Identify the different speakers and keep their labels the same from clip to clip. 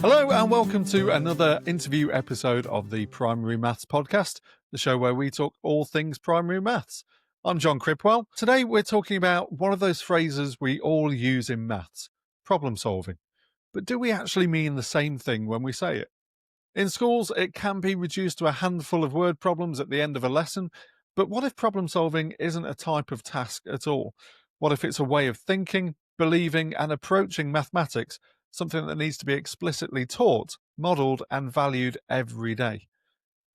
Speaker 1: Hello and welcome to another interview episode of the Primary Maths Podcast, the show where we talk all things primary maths. I'm John Cripwell. Today we're talking about one of those phrases we all use in maths, problem solving. But do we actually mean the same thing when we say it? In schools, it can be reduced to a handful of word problems at the end of a lesson, but what if problem solving isn't a type of task at all? What if it's a way of thinking, believing, and approaching mathematics, something that needs to be explicitly taught, modelled, and valued every day?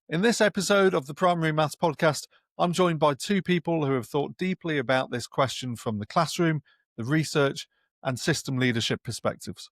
Speaker 1: In this episode of the Primary Maths Podcast, I'm joined by two people who have thought deeply about this question from the classroom, the research, and system leadership perspectives.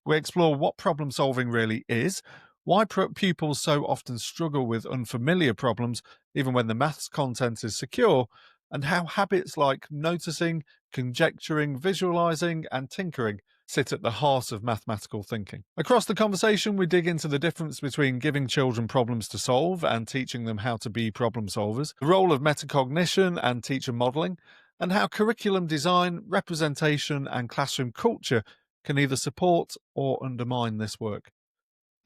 Speaker 1: We explore what problem solving really is, why pupils so often struggle with unfamiliar problems, even when the maths content is secure, and how habits like noticing, conjecturing, visualizing, and tinkering sit at the heart of mathematical thinking. Across the conversation, we dig into the difference between giving children problems to solve and teaching them how to be problem solvers, the role of metacognition and teacher modeling, and how curriculum design, representation, and classroom culture can either support or undermine this work.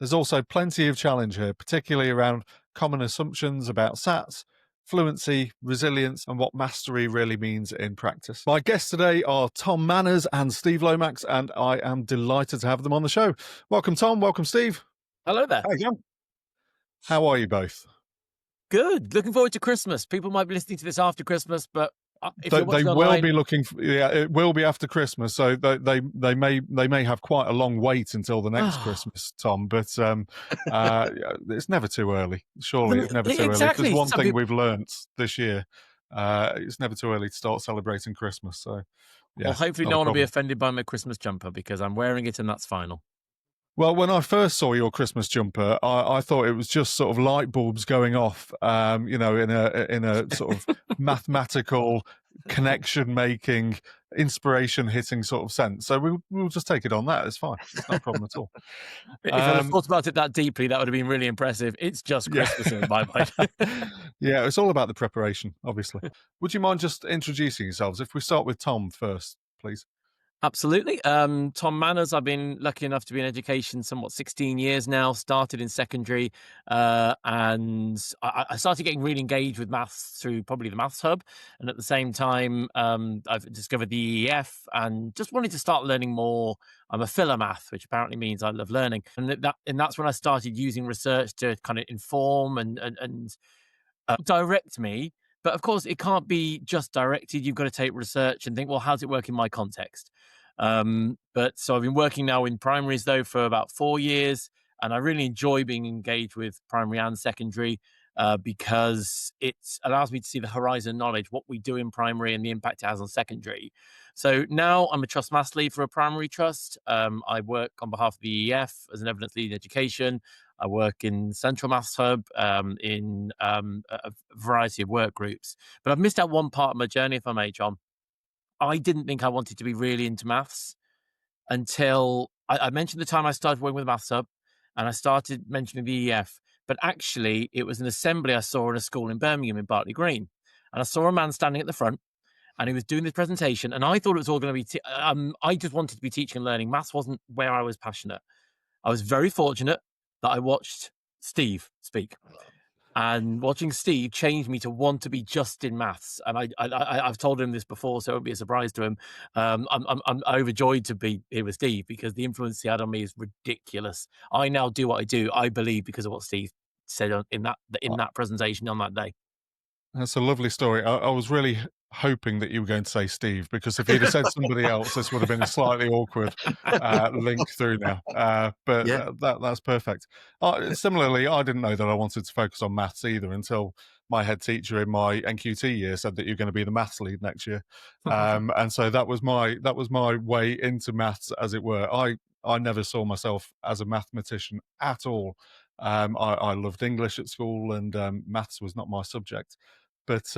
Speaker 1: There's also plenty of challenge here, particularly around common assumptions about SATs, fluency, resilience, and what mastery really means in practice. My guests today are Tom Manners and Steve Lomax, and I am delighted to have them on the show. Welcome, Tom. Welcome, Steve.
Speaker 2: Hello there.
Speaker 3: Hi, John.
Speaker 1: How are you both?
Speaker 2: Good. Looking forward to Christmas. People might be listening to this after Christmas, but if
Speaker 1: They
Speaker 2: you're watching
Speaker 1: will
Speaker 2: online,
Speaker 1: be looking. It will be after Christmas, so they may have quite a long wait until the next Christmas, Tom. But it's never too early. Surely it's never too
Speaker 2: Exactly.
Speaker 1: early. If there's one
Speaker 2: Some
Speaker 1: thing
Speaker 2: people-
Speaker 1: we've learnt this year, it's never too early to start celebrating Christmas. So, yeah,
Speaker 2: well, hopefully
Speaker 1: not
Speaker 2: no
Speaker 1: a
Speaker 2: one will be
Speaker 1: problem.
Speaker 2: offended by my Christmas jumper because I'm wearing it and that's final.
Speaker 1: Well, when I first saw your Christmas jumper, I thought it was just sort of light bulbs going off, in a sort of mathematical connection making, inspiration hitting sort of sense. So we'll just take it on that. It's fine. It's no problem at all.
Speaker 2: If I'd have thought about it that deeply, that would have been really impressive. It's just Christmas in my mind.
Speaker 1: Yeah, it's all about the preparation, obviously. Would you mind just introducing yourselves? If we start with Tom first, please.
Speaker 2: Absolutely. Tom Manners, I've been lucky enough to be in education somewhat 16 years now, started in secondary, and I started getting really engaged with maths through probably the Maths Hub. And at the same time, I've discovered the EEF and just wanted to start learning more. I'm a filler math, which apparently means I love learning. And that's when I started using research to kind of inform and direct me. But of course, it can't be just directed. You've got to take research and think, well, how does it work in my context? But so I've been working now in primaries, though, for about 4 years. And I really enjoy being engaged with primary and secondary because it allows me to see the horizon knowledge, what we do in primary and the impact it has on secondary. So now I'm a trust maths lead for a primary trust. I work on behalf of the EEF as an evidence lead in education. I work in Central Maths Hub in a variety of work groups. But I've missed out one part of my journey, if I may, John. I didn't think I wanted to be really into maths until I mentioned the time I started working with Maths Hub and I started mentioning the EEF. But actually, it was an assembly I saw in a school in Birmingham in Berkeley Green. And I saw a man standing at the front and he was doing this presentation. And I thought it was all going to be, I just wanted to be teaching and learning. Maths wasn't where I was passionate. I was very fortunate that I watched Steve speak. And watching Steve changed me to want to be just in maths. And I've told him this before, so it won't be a surprise to him. I'm overjoyed to be here with Steve because the influence he had on me is ridiculous. I now do what I do, I believe, because of what Steve said in that presentation on that day.
Speaker 1: That's a lovely story. I was really hoping that you were going to say Steve, because if you'd have said somebody else, this would have been a slightly awkward link through now. But
Speaker 2: Yeah.
Speaker 1: that's perfect. Similarly, I didn't know that I wanted to focus on maths either until my head teacher in my NQT year said that you're going to be the maths lead next year. And so that was my way into maths, as it were. I never saw myself as a mathematician at all. I loved English at school, and maths was not my subject. But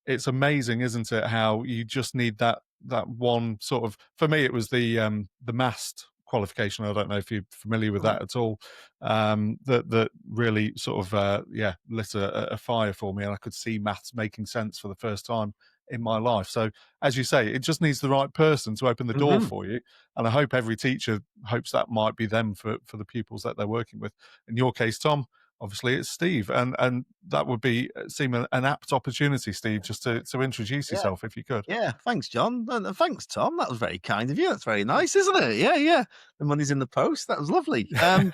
Speaker 1: it's amazing, isn't it, how you just need that one sort of. For me, it was the MAST qualification. I don't know if you're familiar with that at all. That really sort of lit a fire for me, and I could see maths making sense for the first time in my life. So, as you say, it just needs the right person to open the door
Speaker 3: Mhm.
Speaker 1: for you. And I hope every teacher hopes that might be them for the pupils that they're working with. In your case, Tom, obviously it's Steve, and that would be seem an apt opportunity, Steve, just to introduce
Speaker 3: Yeah.
Speaker 1: yourself if you could.
Speaker 3: Yeah, thanks, John. And thanks, Tom. That was very kind of you. That's very nice, isn't it? Yeah, yeah. The money's in the post. That was lovely. I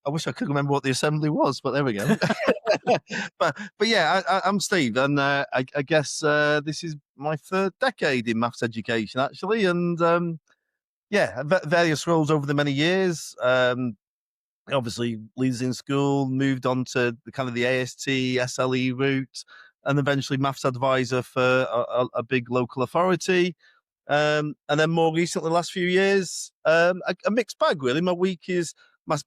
Speaker 3: wish I could remember what the assembly was, but there we go. but yeah, I'm Steve, and I guess this is my third decade in maths education, actually, and yeah, various roles over the many years. Obviously, leaders in school, moved on to the kind of the AST, SLE route, and eventually maths advisor for a big local authority. And then more recently, the last few years, a mixed bag, really. My week is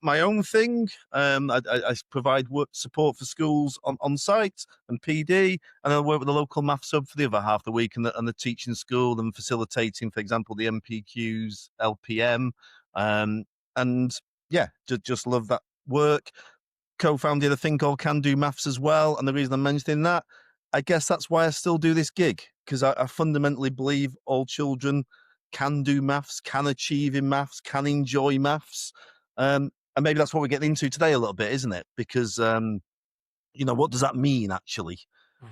Speaker 3: my own thing. I provide work support for schools on site and PD, and I work with the local maths hub for the other half of the week, and the teaching school and facilitating, for example, the MPQs, LPM. Um, and yeah, just love that work. Co-founded a thing called Can Do Maths as well. And the reason I'm mentioning that, I guess that's why I still do this gig, because I fundamentally believe all children can do maths, can achieve in maths, can enjoy maths. And maybe that's what we're getting into today a little bit, isn't it? Because, what does that mean actually?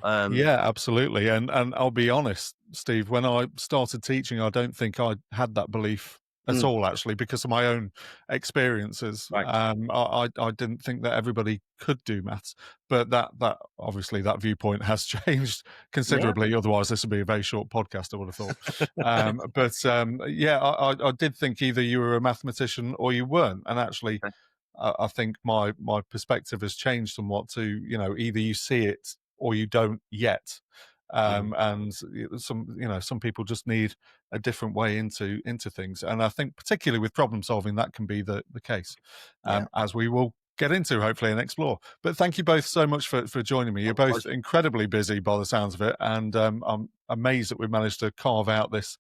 Speaker 3: Um,
Speaker 1: Yeah, absolutely. And I'll be honest, Steve, when I started teaching, I don't think I had that belief at
Speaker 3: mm,
Speaker 1: all, actually, because of my own experiences.
Speaker 3: right.
Speaker 1: I didn't think that everybody could do maths, but that obviously that viewpoint has changed
Speaker 3: Yeah.
Speaker 1: considerably. Otherwise, this would be a very short podcast, I would have thought. But yeah, I did think either you were a mathematician or you weren't, and actually,
Speaker 3: Okay.
Speaker 1: I think my perspective has changed somewhat to, either you see it or you don't yet.
Speaker 3: Mhm.
Speaker 1: And some people just need a different way into things, and I think particularly with problem solving that can be the case,
Speaker 3: Yeah.
Speaker 1: as we will get into hopefully and explore. But thank you both so much for joining me. You're
Speaker 3: Oh,
Speaker 1: both
Speaker 3: pleasure.
Speaker 1: incredibly busy by the sounds of it, and I'm amazed that we've managed to carve out this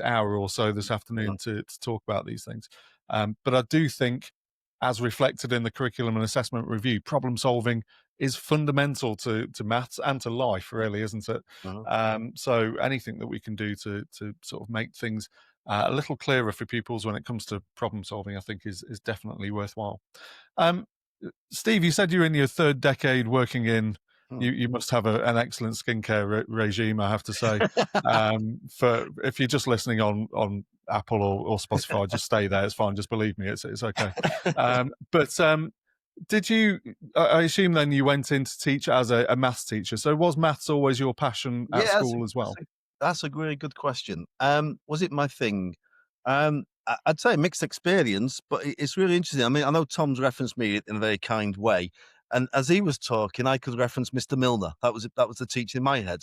Speaker 1: hour or so this
Speaker 3: Mhm.
Speaker 1: afternoon to talk about these things. But I do think, as reflected in the curriculum and assessment review, problem solving is fundamental to maths and to life, really, isn't it?
Speaker 3: Mhm.
Speaker 1: So anything that we can do to sort of make things a little clearer for pupils when it comes to problem solving, I think is definitely worthwhile. Um, Steve, you said you're in your third decade working in.
Speaker 3: Mm.
Speaker 1: You must have an excellent skincare regime, I have to say. For if you're just listening on Apple or Spotify, just stay there. It's fine. Just believe me, it's okay. But did you? I assume then you went in to teach as a maths teacher. So was maths always your passion at
Speaker 3: Yeah,
Speaker 1: school as well?
Speaker 3: that's a really good question. Was it my thing? I'd say a mixed experience, but it's really interesting. I mean, I know Tom's referenced me in a very kind way, and as he was talking, I could reference Mr. Milner. That was the teacher in my head,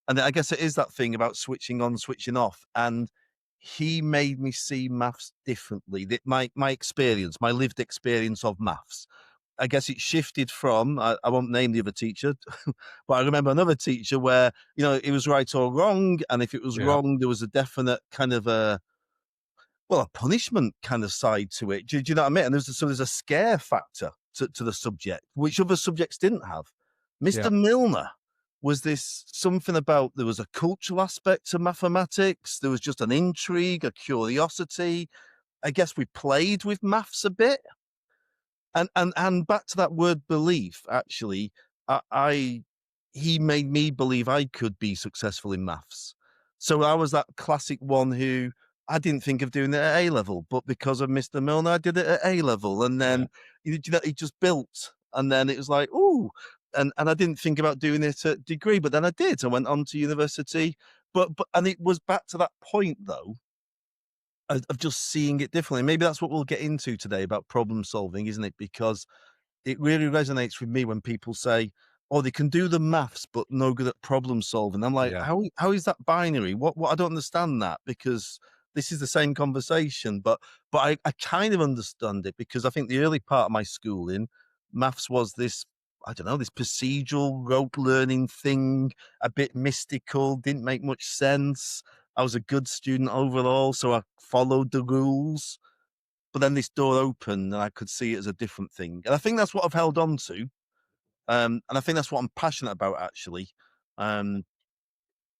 Speaker 3: and I guess it is that thing about switching on, switching off, and he made me see maths differently. My experience, my lived experience of maths. I guess it shifted from, I won't name the other teacher, but I remember another teacher where, it was right or wrong. And if it was
Speaker 1: Yeah,
Speaker 3: wrong, there was a definite kind of a punishment kind of side to it. Do you know what I mean? And there's a scare factor to the subject, which other subjects didn't have.
Speaker 1: yeah,
Speaker 3: Mr. Milner was this something about, there was a cultural aspect to mathematics. There was just an intrigue, a curiosity. I guess we played with maths a bit. And back to that word belief, actually, I he made me believe I could be successful in maths. So I was that classic one who I didn't think of doing it at A level, but because of Mr. Milner, I did it at A level, and
Speaker 1: yeah,
Speaker 3: then it just built, and then it was like, ooh, and I didn't think about doing it at degree, but then I did. I went on to university, but and it was back to that point though of just seeing it differently. Maybe that's what we'll get into today about problem solving, isn't it? Because it really resonates with me when people say, "Oh, they can do the maths, but no good at problem solving." I'm like,
Speaker 1: yeah,
Speaker 3: how is that binary? What I don't understand that, because this is the same conversation, but I kind of understand it, because I think the early part of my schooling, maths was this, I don't know, this procedural rote learning thing, a bit mystical, didn't make much sense. I was a good student overall, so I followed the rules. But then this door opened and I could see it as a different thing. And I think that's what I've held on to. And I think that's what I'm passionate about, actually. Um,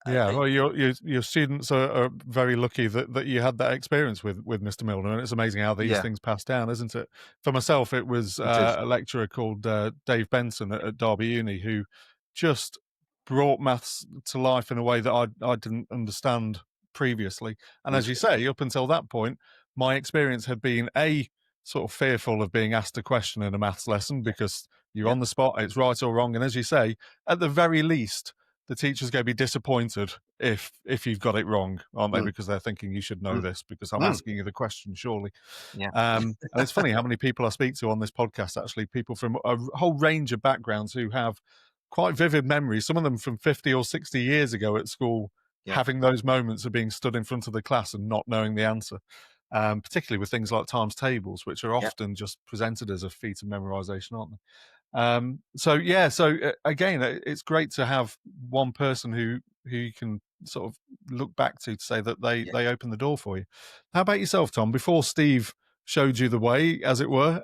Speaker 1: Yeah, well, your students are very lucky that you had that experience with Mr. Milner, and it's amazing how these
Speaker 3: Yeah,
Speaker 1: things pass down, isn't it? For myself, it was
Speaker 3: it is.
Speaker 1: a lecturer called Dave Benson at Derby Uni who just brought maths to life in a way that I didn't understand previously. And as you say, up until that point, my experience had been sort of fearful of being asked a question in a maths lesson because you're
Speaker 3: Yeah.
Speaker 1: on the spot, it's right or wrong, and as you say, at the very least, the teacher's going to be disappointed if you've got it wrong, aren't they?
Speaker 3: Mm,
Speaker 1: Because they're thinking you should know
Speaker 3: mm,
Speaker 1: this because I'm
Speaker 3: mm.
Speaker 1: asking you the question, surely.
Speaker 3: Yeah.
Speaker 1: And it's funny how many people I speak to on this podcast, actually, people from a whole range of backgrounds who have quite vivid memories, some of them from 50 or 60 years ago at school,
Speaker 3: Yeah.
Speaker 1: having those moments of being stood in front of the class and not knowing the answer. Particularly with things like times tables, which are
Speaker 3: Yeah.
Speaker 1: often just presented as a feat of memorization, aren't they? Again, it's great to have one person who you can sort of look back to say that
Speaker 3: Yeah.
Speaker 1: they opened the door for you. How about yourself, Tom? Before Steve showed you the way, as it were,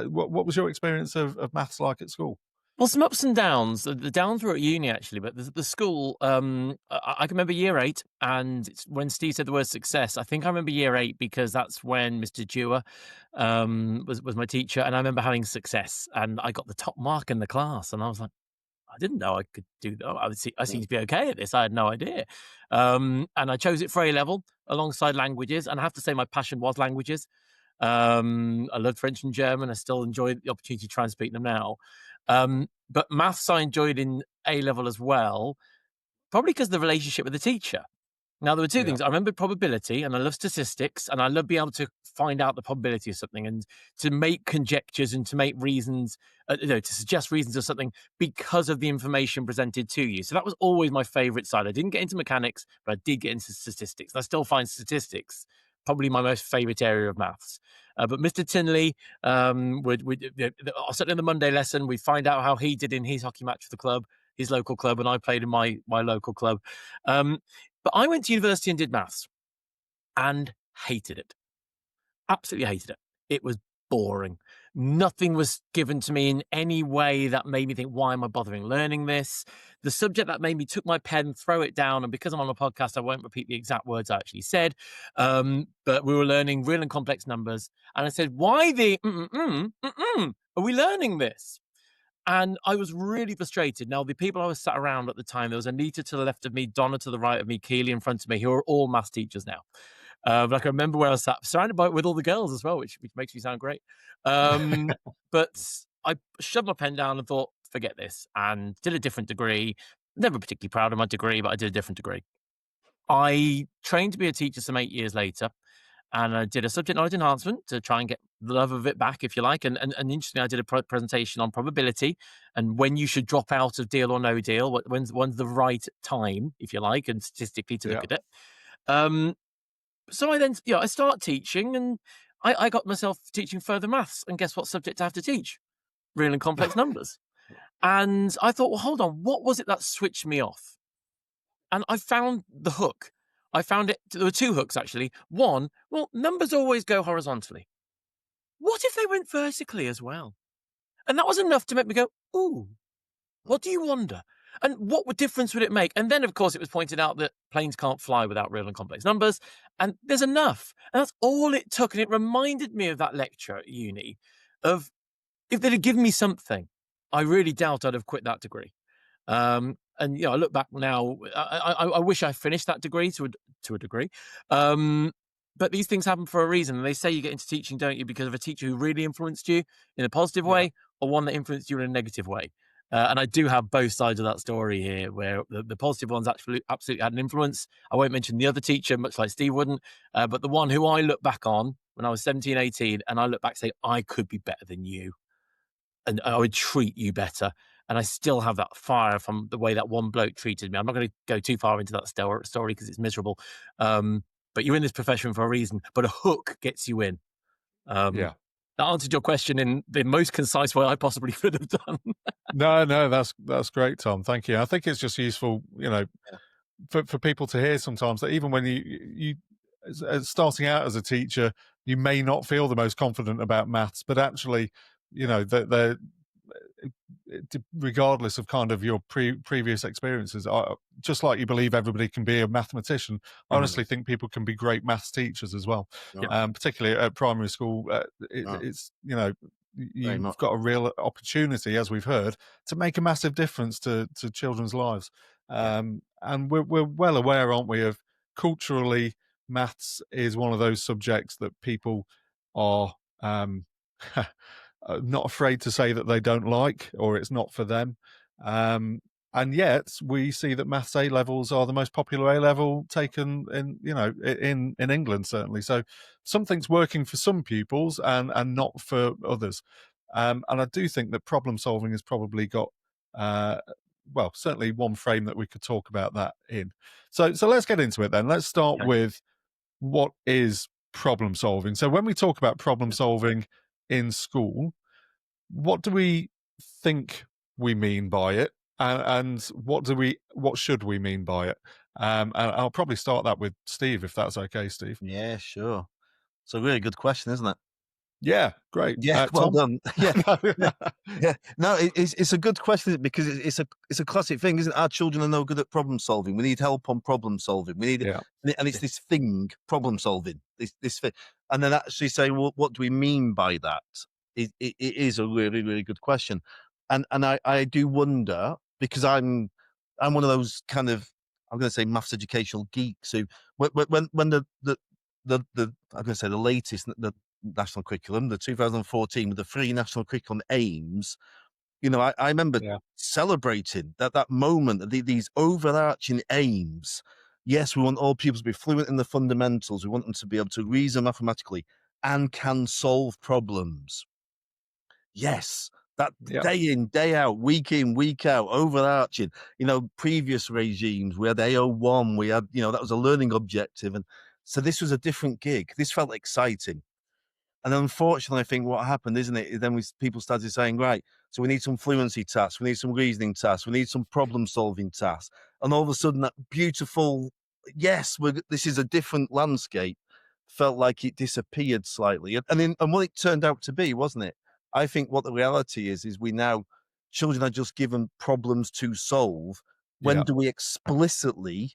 Speaker 1: what was your experience of maths like at school?
Speaker 2: Well, some ups and downs. The downs were at uni actually, but the school. I can remember year 8, and it's when Steve said the word success. I think I remember year 8 because that's when Mr. Dewar was my teacher, and I remember having success, and I got the top mark in the class, and I was like, I didn't know I could do that. I seem to be okay at this. I had no idea, and I chose it for A level alongside languages, and I have to say my passion was languages. I loved French and German. I still enjoy the opportunity to try and speak them now. But maths I enjoyed in A level as well, probably because of the relationship with the teacher. Now, there were two
Speaker 1: Yeah,
Speaker 2: things. I remember probability, and I love statistics, and I love being able to find out the probability of something and to make conjectures and to make reasons, to suggest reasons of something because of the information presented to you. So that was always my favorite side. I didn't get into mechanics, but I did get into statistics. I still find statistics probably my most favorite area of maths. But Mr. Tinley, certainly in the Monday lesson, we find out how he did in his hockey match for the club, his local club, and I played in my local club. But I went to university and did maths and hated it. Absolutely hated it. It was boring. Nothing was given to me in any way that made me think, why am I bothering learning this? The subject that made me took my pen, throw it down, and because I'm on a podcast, I won't repeat the exact words I actually said. But we were learning real and complex numbers. And I said, why are we learning this? And I was really frustrated. Now, the people I was sat around at the time, there was Anita to the left of me, Donna to the right of me, Keely in front of me, who are all maths teachers now. But I can remember where I sat, surrounded with all the girls as well, which makes me sound great. But I shoved my pen down and thought, forget this, and did a different degree. Never particularly proud of my degree, but I did a different degree. I trained to be a teacher some 8 years later, and I did a subject knowledge enhancement to try and get the love of it back, if you like. And interestingly, I did a presentation on probability and when you should drop out of deal or no deal, when's the right time, if you like, and statistically to look
Speaker 1: yeah,
Speaker 2: at it. Um, so I then, I start teaching, and I got myself teaching further maths. And guess what subject I have to teach? Real and complex numbers. And I thought, well, hold on, what was it that switched me off? And I found the hook. I found it. There were two hooks, actually. One, well, numbers always go horizontally. What if they went vertically as well? And that was enough to make me go, ooh, what do you wonder? And what difference would it make? And then, of course, it was pointed out that planes can't fly without real and complex numbers. And there's enough. And that's all it took. And it reminded me of that lecture at uni of if they'd have given me something, I really doubt I'd have quit that degree. And I look back now. I wish I finished that degree to a degree. But these things happen for a reason. And they say you get into teaching, don't you, because of a teacher who really influenced you in a positive
Speaker 1: yeah,
Speaker 2: way, or one that influenced you in a negative way. And I do have both sides of that story here, where the positive ones actually absolutely had an influence. I won't mention the other teacher, much like Steve wouldn't, but the one who I look back on when I was 17, 18, and I look back and say, I could be better than you, and I would treat you better. And I still have that fire from the way that one bloke treated me. I'm not going to go too far into that story because it's miserable. But you're in this profession for a reason, but a hook gets you in.
Speaker 1: yeah.
Speaker 2: That answered your question in the most concise way I possibly could have done.
Speaker 1: No, that's great, Tom. Thank you. I think it's just useful, for people to hear sometimes that even when you starting out as a teacher, you may not feel the most confident about maths, but actually, that regardless of kind of your previous experiences, just like you believe everybody can be a mathematician, I
Speaker 3: Mhm.
Speaker 1: honestly think people can be great maths teachers as well.
Speaker 3: Right.
Speaker 1: Particularly at primary school,
Speaker 3: Right.
Speaker 1: it's
Speaker 3: Very
Speaker 1: you've
Speaker 3: much.
Speaker 1: got a real opportunity, as we've heard, to make a massive difference to children's lives.
Speaker 3: Yeah.
Speaker 1: And we're well aware, aren't we, of culturally, maths is one of those subjects that people are not afraid to say that they don't like, or it's not for them. And yet we see that maths A levels are the most popular A level taken in England, certainly. So something's working for some pupils and not for others. And I do think that problem solving has probably got certainly one frame that we could talk about that in. So let's get into it then. Let's start
Speaker 3: Okay.
Speaker 1: with what is problem solving. So when we talk about problem solving in school, what do we think we mean by it, and what should we mean by it? And I'll probably start that with Steve, if that's okay, Steve.
Speaker 3: Yeah, sure. It's a really good question, isn't it?
Speaker 1: Yeah, great.
Speaker 3: Yeah, well
Speaker 1: Tom.
Speaker 3: done. Yeah, yeah, yeah. No, it's a good question because it's a classic thing, isn't it? Our children are no good at problem solving. We need help on problem solving. We need,
Speaker 1: Yeah,
Speaker 3: and it's this thing, problem solving. This thing, and then actually saying, well, what do we mean by that? It is a really really good question, and I do wonder because I'm one of those kind of, I'm going to say, maths educational geeks who when the I'm going to say the latest the national curriculum, the 2014 with the three national curriculum aims, I remember
Speaker 1: yeah,
Speaker 3: celebrating that moment, these overarching aims. Yes, we want all pupils to be fluent in the fundamentals. We want them to be able to reason mathematically and can solve problems. Yes, that
Speaker 1: yeah,
Speaker 3: day in, day out, week in, week out, overarching. Previous regimes, we had AO1, we had, that was a learning objective. And so this was a different gig. This felt exciting. And unfortunately, I think what happened, isn't it? Then people started saying, right, so we need some fluency tasks, we need some reasoning tasks, we need some problem solving tasks. And all of a sudden, that beautiful, yes, this is a different landscape, felt like it disappeared slightly. And what it turned out to be, wasn't it? I think what the reality is children are just given problems to solve. When
Speaker 1: yeah,
Speaker 3: do we explicitly?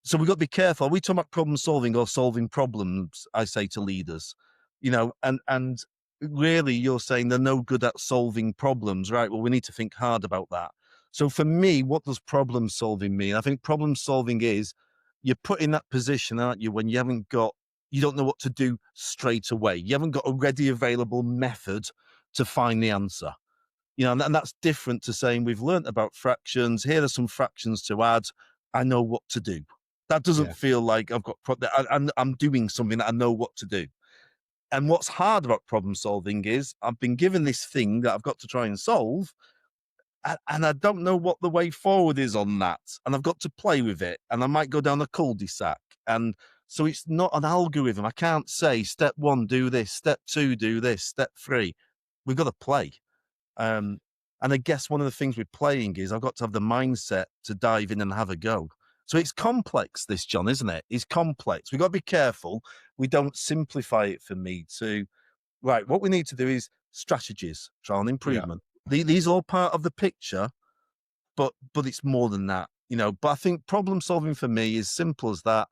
Speaker 3: So we've got to be careful. Are we talking about problem solving or solving problems? I say to leaders, and really you're saying they're no good at solving problems, right? Well, we need to think hard about that. So for me, what does problem solving mean? I think problem solving is you're put in that position, aren't you, when you don't know what to do straight away. You haven't got a ready available method to find the answer. And that's different to saying we've learnt about fractions. Here are some fractions to add. I know what to do. That doesn't
Speaker 1: yeah,
Speaker 3: feel like I've got. I'm doing something that I know what to do. And what's hard about problem solving is I've been given this thing that I've got to try and solve, and I don't know what the way forward is on that. And I've got to play with it, and I might go down a cul-de-sac. And so it's not an algorithm. I can't say step 1 do this, step 2 do this, step 3. We've got to play. And I guess one of the things with playing is I've got to have the mindset to dive in and have a go. So it's complex, this, John, isn't it? It's complex. We've got to be careful. We don't simplify it for me to, right, what we need to do is strategies, trial and
Speaker 1: yeah.
Speaker 3: improvement. These are all part of the picture, but it's more than that, But I think problem solving for me is simple as that.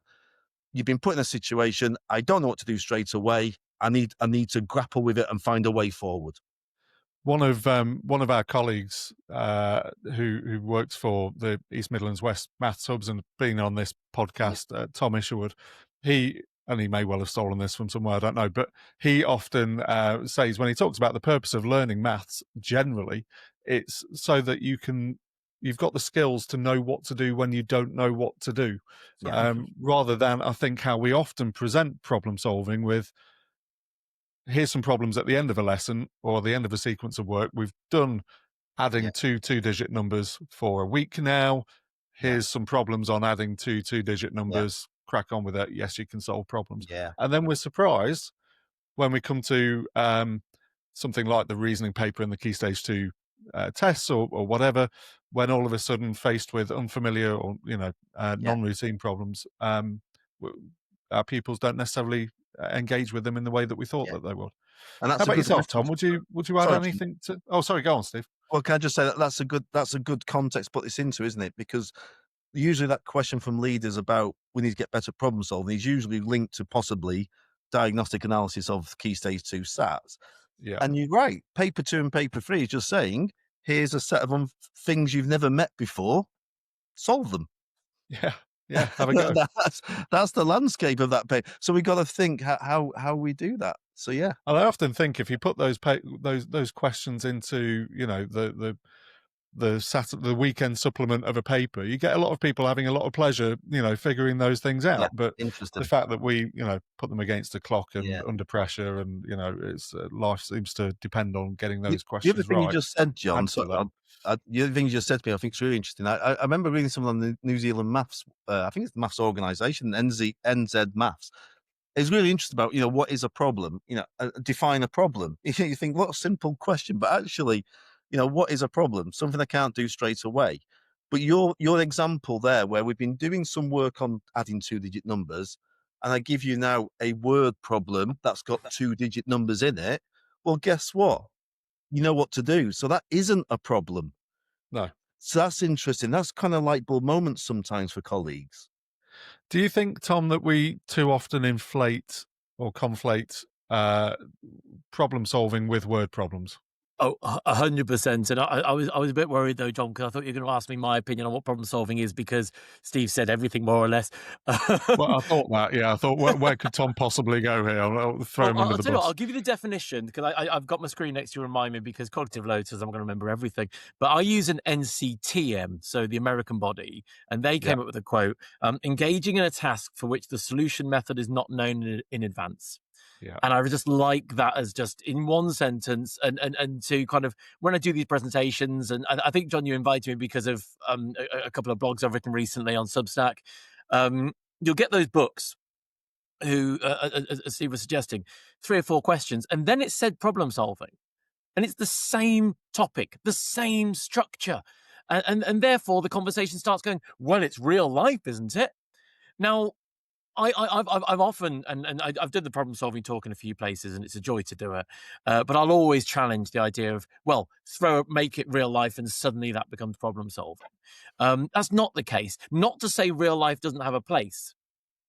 Speaker 3: You've been put in a situation. I don't know what to do straight away. I need to grapple with it and find a way forward.
Speaker 1: One of our colleagues who works for the East Midlands West Maths Hubs and been on this
Speaker 3: Yeah.
Speaker 1: podcast, Tom Isherwood, he may well have stolen this from somewhere, I don't know, but he often says when he talks about the purpose of learning maths generally, it's so that you've got the skills to know what to do when you don't know what to do,
Speaker 3: Yeah.
Speaker 1: rather than I think how we often present problem solving with, here's some problems at the end of a lesson or the end of a sequence of work. We've done
Speaker 3: Yeah.
Speaker 1: adding two-digit numbers for a week now.
Speaker 3: Yeah.
Speaker 1: Here's some problems on adding two-digit
Speaker 3: Yeah.
Speaker 1: numbers. Crack on with it. Yes, you can solve problems.
Speaker 3: Yeah.
Speaker 1: And then we're surprised when we come to something like the reasoning paper in the Key Stage 2 tests or whatever, when all of a sudden faced with unfamiliar or non-routine problems, our pupils don't necessarily engage with them in the way that we thought
Speaker 3: Yeah.
Speaker 1: that they would.
Speaker 3: And
Speaker 1: How
Speaker 3: that's a
Speaker 1: about
Speaker 3: good
Speaker 1: yourself,
Speaker 3: question.
Speaker 1: Tom? Would you add
Speaker 3: Sorry, John.
Speaker 1: anything to? Oh, sorry, go on, Steve.
Speaker 3: Well, can I just say that that's a good context to put this into, isn't it? Because usually that question from leaders about we need to get better problem solving is usually linked to possibly diagnostic analysis of key stage 2 SATs.
Speaker 1: Yeah.
Speaker 3: And you're right. Paper 2 and paper 3 is just saying, here's a set of things you've never met before. Solve them.
Speaker 1: Yeah. Yeah. Have a go.
Speaker 3: That's the landscape of that paper. So we got to think how we do that. So yeah.
Speaker 1: And I often think if you put those questions into, the weekend supplement of a paper, you get a lot of people having a lot of pleasure, figuring those things out.
Speaker 3: Yeah,
Speaker 1: but
Speaker 3: interesting.
Speaker 1: the fact that we, put them against the clock and
Speaker 3: Yeah.
Speaker 1: under pressure, and it's life seems to depend on getting those
Speaker 3: The
Speaker 1: questions
Speaker 3: other thing
Speaker 1: right.
Speaker 3: you just said, John,
Speaker 1: Adds to that.
Speaker 3: the other thing you just said to me, I think is really interesting. I remember reading something on the New Zealand maths, I think it's the maths organisation, NZ Maths. It's really interesting about, what is a problem? Define a problem. You think, what a simple question, but actually, what is a problem? Something I can't do straight away. But your example there, where we've been doing some work on adding 2-digit numbers, and I give you now a word problem that's got 2-digit numbers in it, well, guess what? You know what to do. So that isn't a problem.
Speaker 1: No.
Speaker 3: So that's interesting. That's kind of light bulb moments sometimes for colleagues.
Speaker 1: Do you think, Tom, that we too often inflate or conflate problem solving with word problems?
Speaker 2: Oh, 100%. And I was a bit worried though, John, because I thought you were going to ask me my opinion on what problem solving is, because Steve said everything more or less.
Speaker 1: Well, I thought that. Yeah, I thought where could Tom possibly go here? I'll throw him under the
Speaker 2: tell you
Speaker 1: bus.
Speaker 2: what, I'll give you the definition, because I've got my screen next to remind me, because cognitive load says I'm going to remember everything. But I use an NCTM, so the American body, and they came up with a quote: engaging in a task for which the solution method is not known in advance.
Speaker 1: Yeah.
Speaker 2: And I just like that as just in one sentence, and to kind of, when I do these presentations, and I think, John, you invited me because of a couple of blogs I've written recently on Substack. You'll get those books who, as Steve was suggesting, 3 or 4 questions, and then it said problem solving. And it's the same topic, the same structure. And therefore the conversation starts going, well, it's real life, isn't it? Now, I've often, and I've done the problem solving talk in a few places, and it's a joy to do it. But I'll always challenge the idea of, well, make it real life, and suddenly that becomes problem solving. That's not the case. Not to say real life doesn't have a place,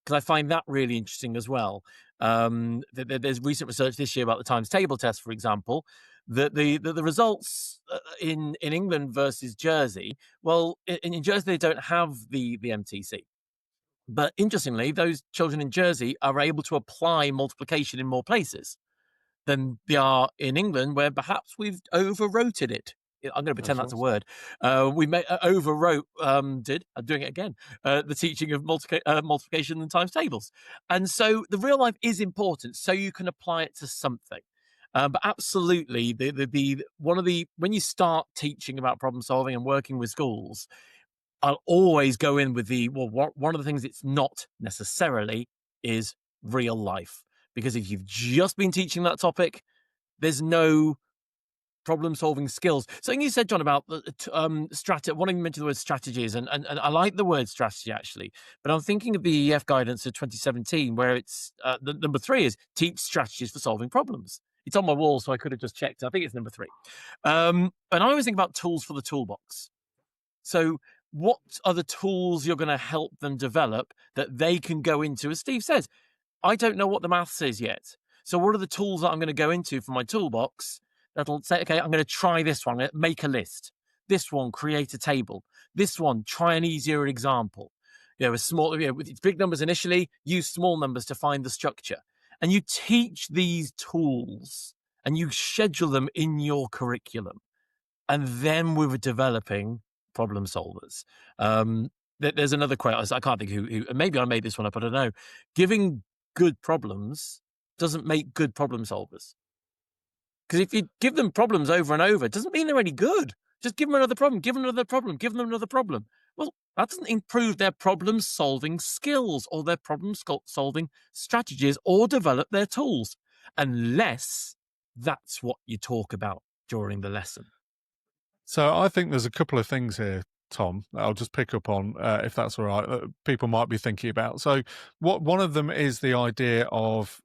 Speaker 2: because I find that really interesting as well. There's recent research this year about the times table test, for example, that the results in England versus Jersey. Well, in Jersey they don't have the MTC. But interestingly, those children in Jersey are able to apply multiplication in more places than they are in England, where perhaps we've overwrote it. I'm going to pretend that's a word. We overwrote, I'm doing it again, the teaching of multiplication and times tables. And so the real life is important, so you can apply it to something. But absolutely, when you start teaching about problem solving and working with schools, I'll always go in with one of the things it's not necessarily is real life. Because if you've just been teaching that topic, there's no problem-solving skills. Something you said, John, about strategy. One of you mentioned the word strategies, and I like the word strategy, actually. But I'm thinking of the EF guidance of 2017, where it's the number 3 is teach strategies for solving problems. It's on my wall, so I could have just checked. I think it's number 3. And I always think about tools for the toolbox. So what are the tools you're going to help them develop that they can go into? As Steve says, I don't know what the maths is yet. So what are the tools that I'm going to go into for my toolbox that'll say, okay, I'm going to try this one, make a list. This one, create a table. This one, try an easier example. With big numbers initially, use small numbers to find the structure. And you teach these tools and you schedule them in your curriculum. And then we were developing problem solvers. There's another quote. I can't think who. Maybe I made this one up. I don't know. Giving good problems doesn't make good problem solvers. Because if you give them problems over and over, it doesn't mean they're any good. Just give them another problem. Give them another problem. Give them another problem. Well, that doesn't improve their problem-solving skills or their problem-solving strategies or develop their tools, unless that's what you talk about during the lesson.
Speaker 1: So I think there's a couple of things here, Tom, that I'll just pick up on, if that's all right, that people might be thinking about. So one of them is the idea of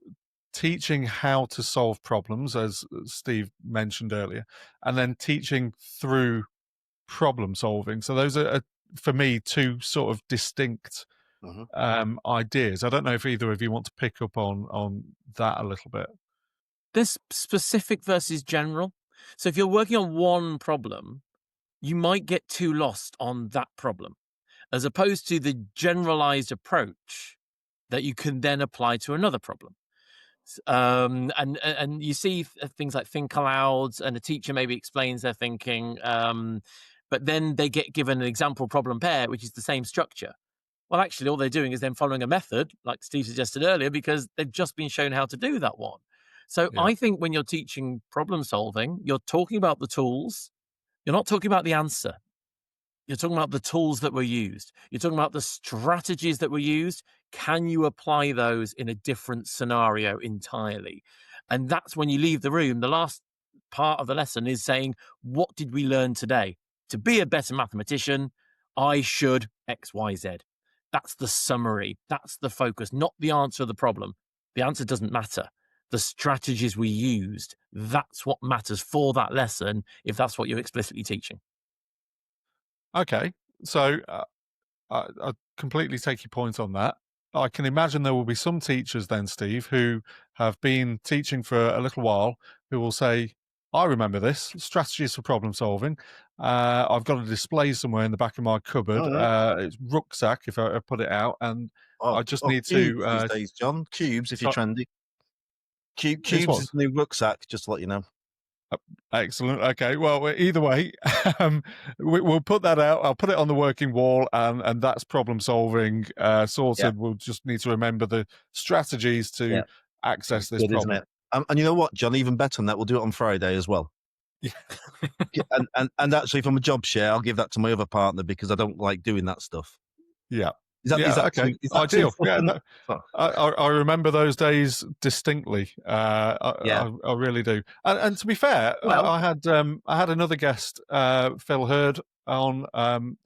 Speaker 1: teaching how to solve problems, as Steve mentioned earlier, and then teaching through problem solving. So those are, for me, two sort of distinct ideas. I don't know if either of you want to pick up on that a little bit.
Speaker 2: There's specific versus general. So if you're working on one problem, you might get too lost on that problem, as opposed to the generalized approach that you can then apply to another problem. And you see things like think alouds, and a teacher maybe explains their thinking, but then they get given an example problem pair, which is the same structure. Well, actually, all they're doing is then following a method, like Steve suggested earlier, because they've just been shown how to do that one. So
Speaker 1: Yeah.
Speaker 2: I think when you're teaching problem solving, you're talking about the tools. You're not talking about the answer. You're talking about the tools that were used. You're talking about the strategies that were used. Can you apply those in a different scenario entirely? And that's when you leave the room. The last part of the lesson is saying, what did we learn today? To be a better mathematician, I should X, Y, Z. That's the summary. That's the focus, not the answer of the problem. The answer doesn't matter. The strategies we used, that's what matters for that lesson, if that's what you're explicitly teaching.
Speaker 1: Okay, so I completely take your point on that. I can imagine there will be some teachers then, Steve, who have been teaching for a little while, who will say, I remember this, strategies for problem solving. I've got a display somewhere in the back of my cupboard. It's rucksack, if I put it out, and I just need
Speaker 3: cubes
Speaker 1: to...
Speaker 3: these days, John. Cubes, if you're trendy. Cubes is the new rucksack, just to let you know.
Speaker 1: Excellent. Okay. Well, either way, we'll put that out. I'll put it on the working wall, and that's problem solving sorted.
Speaker 3: Yeah.
Speaker 1: We'll just need to remember the strategies to access this
Speaker 3: Good,
Speaker 1: problem.
Speaker 3: isn't it? And you know what, John? Even better than that, we'll do it on Friday as well.
Speaker 1: Yeah.
Speaker 3: and actually, if I'm a job share, I'll give that to my other partner because I don't like doing that stuff.
Speaker 1: Yeah.
Speaker 3: Is that
Speaker 1: okay. Ideal. Yeah. No, I remember those days distinctly. I really do. And to be fair, I had another guest, Phil Hurd, on,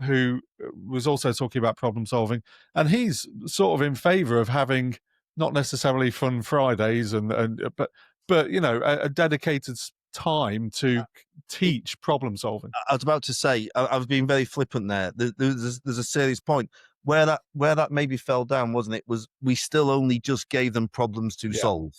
Speaker 1: who was also talking about problem solving, and he's sort of in favour of having not necessarily fun Fridays, but you know, a dedicated time to teach problem solving.
Speaker 3: I was about to say, I was being very flippant there. There's a serious point where that maybe fell down, wasn't it? Was we still only just gave them problems to solve?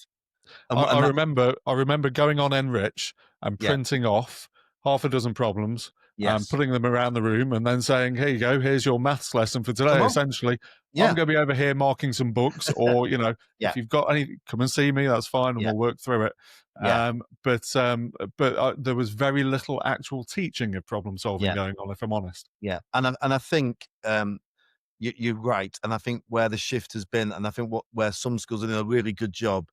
Speaker 3: And
Speaker 1: I remember going on Enrich and printing off half a dozen problems and putting them around the room and then saying, here you go, here's your maths lesson for today. Essentially, I'm going to be over here marking some books, or, you know, if you've got any, come and see me, that's fine, and we'll work through it. But there was very little actual teaching of problem solving going on, if I'm honest.
Speaker 3: Yeah. And I think you're right. And I think where the shift has been, and I think where some schools are doing a really good job,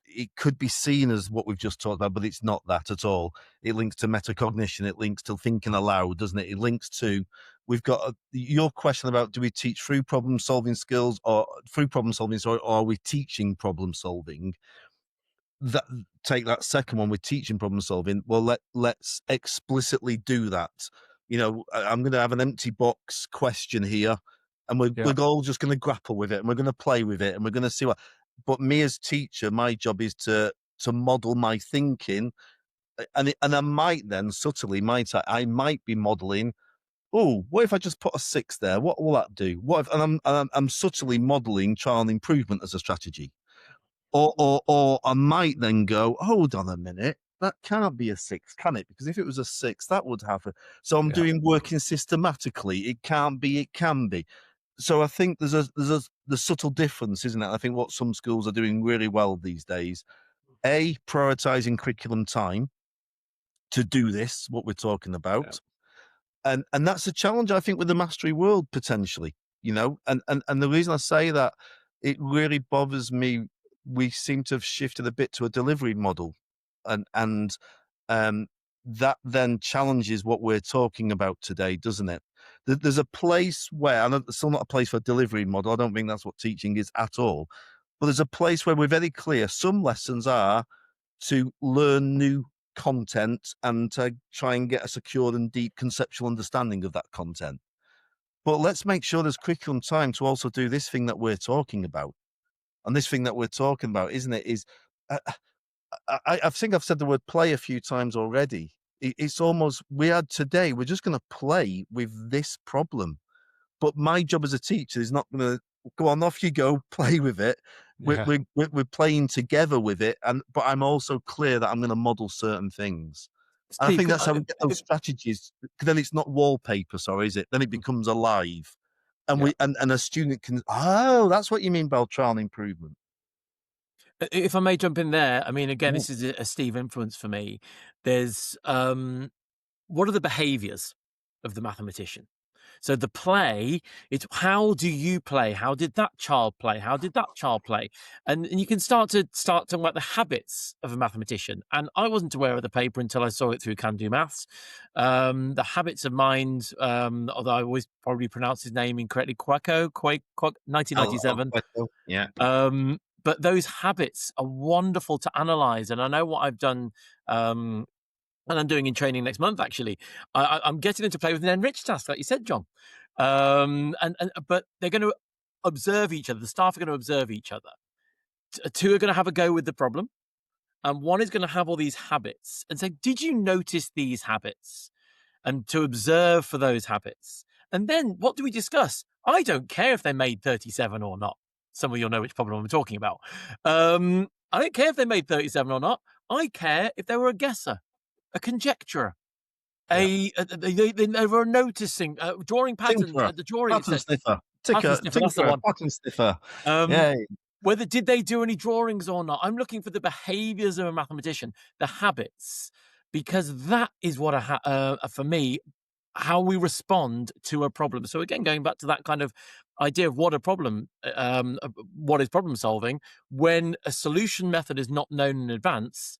Speaker 3: it could be seen as what we've just talked about, but it's not that at all. It links to metacognition. It links to thinking aloud, doesn't it? It links to, we've got your question about, do we teach through problem solving skills or through problem solving, or are we teaching problem solving? Take that second one with teaching problem solving. Well, let's explicitly do that. You know, I'm going to have an empty box question here, and we're all just going to grapple with it, and we're going to play with it, and we're going to see what. But me as teacher, my job is to model my thinking, and I might then subtly I might be modeling. Oh, what if I just put a 6 there? What will that do? What if? And I'm subtly modeling child improvement as a strategy. Or I might then go, hold on a minute, that can't be a 6, can it? Because if it was a 6, that would happen. So I'm doing working systematically. It can't be, it can be. So I think there's a subtle difference, isn't it? I think what some schools are doing really well these days, prioritizing curriculum time to do this, what we're talking about. And that's a challenge, I think, with the mastery world potentially, you know, and the reason I say that, it really bothers me. We seem to have shifted a bit to a delivery model, and that then challenges what we're talking about today, doesn't it? There's a place where, I know there's still not a place for a delivery model. I don't think that's what teaching is at all. But there's a place where we're very clear. Some lessons are to learn new content and to try and get a secure and deep conceptual understanding of that content. But let's make sure there's curriculum time to also do this thing that we're talking about. on this thing that we're talking about, isn't it? Is uh, I think I've said the word play a few times already. It's almost we're just going to play with this problem. But my job as a teacher is not going to go on, off you go, play with it.
Speaker 1: Yeah.
Speaker 3: We're playing together with it, but I'm also clear that I'm going to model certain things. And I
Speaker 2: Steve,
Speaker 3: think that's how we get those strategies. 'Cause then it's not wallpaper, sorry, is it? Then it becomes alive, and
Speaker 1: Yeah.
Speaker 3: and a student can. Oh, that's what you mean by trial improvement.
Speaker 2: if I may jump in there, I mean, again,
Speaker 3: Yeah.
Speaker 2: this is a Steve influence for me. There's what are the behaviors of the mathematician? So the play, it's how do you play? How did that child play? How did that child play? And you can start talking about the habits of a mathematician. And I wasn't aware of the paper until I saw it through Can Do Maths. The habits of mind, although I always probably pronounce his name incorrectly, Quaco, 1997.
Speaker 3: Yeah.
Speaker 2: But those habits are wonderful to analyze. And I know what I've done. And I'm doing in training next month. Actually, I'm getting them to play with an enriched task, like you said, John. But they're going to observe each other. The staff are going to observe each other. Two are going to have a go with the problem, and one is going to have all these habits and say, "Did you notice these habits?" And to observe for those habits. And then what do we discuss? I don't care if they made 37 or not. Some of you'll know which problem I'm talking about. I don't care if they made 37 or not. I care if they were a guesser, a conjecturer, they were noticing drawing patterns.
Speaker 3: Tinkerer,
Speaker 2: The drawing
Speaker 3: pattern
Speaker 2: said
Speaker 3: sniffer,
Speaker 2: pattern sniffer. That's the
Speaker 3: tinkerer,
Speaker 2: one.
Speaker 3: pattern sniffer.
Speaker 2: Um,
Speaker 3: Yeah,
Speaker 2: Whether did they do any drawings or not? I'm looking for the behaviors of a mathematician, the habits, because that is what for me, how we respond to a problem. So again, going back to that kind of idea of what a problem, what is problem solving, when a solution method is not known in advance,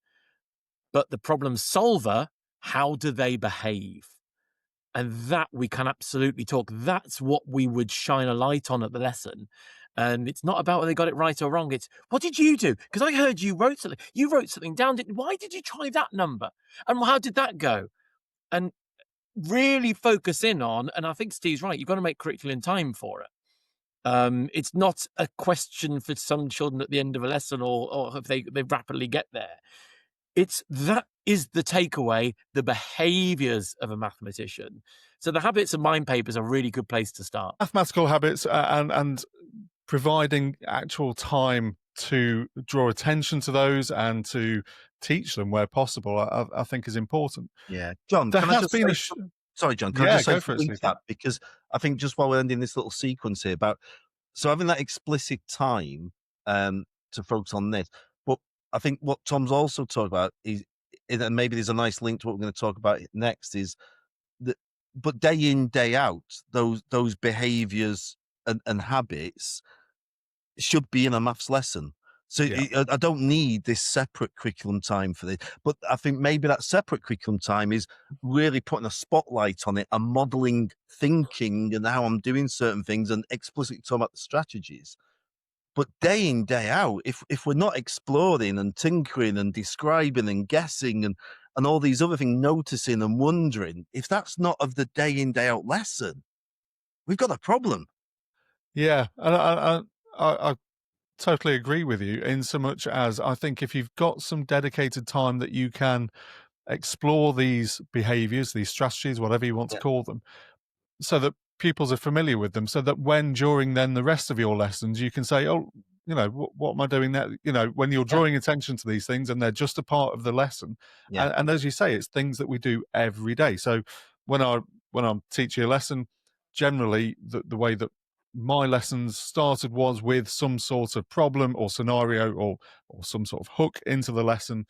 Speaker 2: but the problem solver, how do they behave? And that we can absolutely talk. That's what we would shine a light on at the lesson. And it's not about whether they got it right or wrong. It's what did you do? Because I heard you wrote something. You wrote something down. Why did you try that number? And how did that go? And really focus in on, and I think Steve's right, you've got to make curriculum time for it. It's not a question for some children at the end of a lesson or if they rapidly get there. That is the takeaway, the behaviors of a mathematician. So the habits of mind papers are a really good place to start.
Speaker 1: Mathematical habits and providing actual time to draw attention to those and to teach them where possible, I think is important.
Speaker 3: yeah. John,
Speaker 1: There
Speaker 3: can I
Speaker 1: has
Speaker 3: just
Speaker 1: been
Speaker 3: say, sorry, John, can I
Speaker 1: Yeah,
Speaker 3: just say
Speaker 1: go for it,
Speaker 3: something to
Speaker 1: Steve.
Speaker 3: that? Because I think just while we're ending this little sequence here about, so having that explicit time to focus on this, but I think what Tom's also talked about is, and maybe there's a nice link to what we're going to talk about next, is that, but day in, day out, those behaviors and habits should be in a maths lesson. So
Speaker 1: Yeah.
Speaker 3: I don't need this separate curriculum time for this, but I think maybe that separate curriculum time is really putting a spotlight on it and modeling thinking and how I'm doing certain things and explicitly talking about the strategies. But day in, day out, if we're not exploring and tinkering and describing and guessing and all these other things, noticing and wondering, if that's not of the day in, day out lesson, we've got a problem.
Speaker 1: Yeah, and I totally agree with you in so much as I think if you've got some dedicated time that you can explore these behaviors, these strategies, whatever you want to
Speaker 3: Yeah.
Speaker 1: call them, so that pupils are familiar with them, so that when during then the rest of your lessons you can say, oh, what am I doing now? When you're drawing attention to these things and they're just a part of the lesson.
Speaker 3: Yeah.
Speaker 1: And as you say, it's things that we do every day. So when I'm teaching a lesson, generally the way that my lessons started was with some sort of problem or scenario or some sort of hook into the lesson,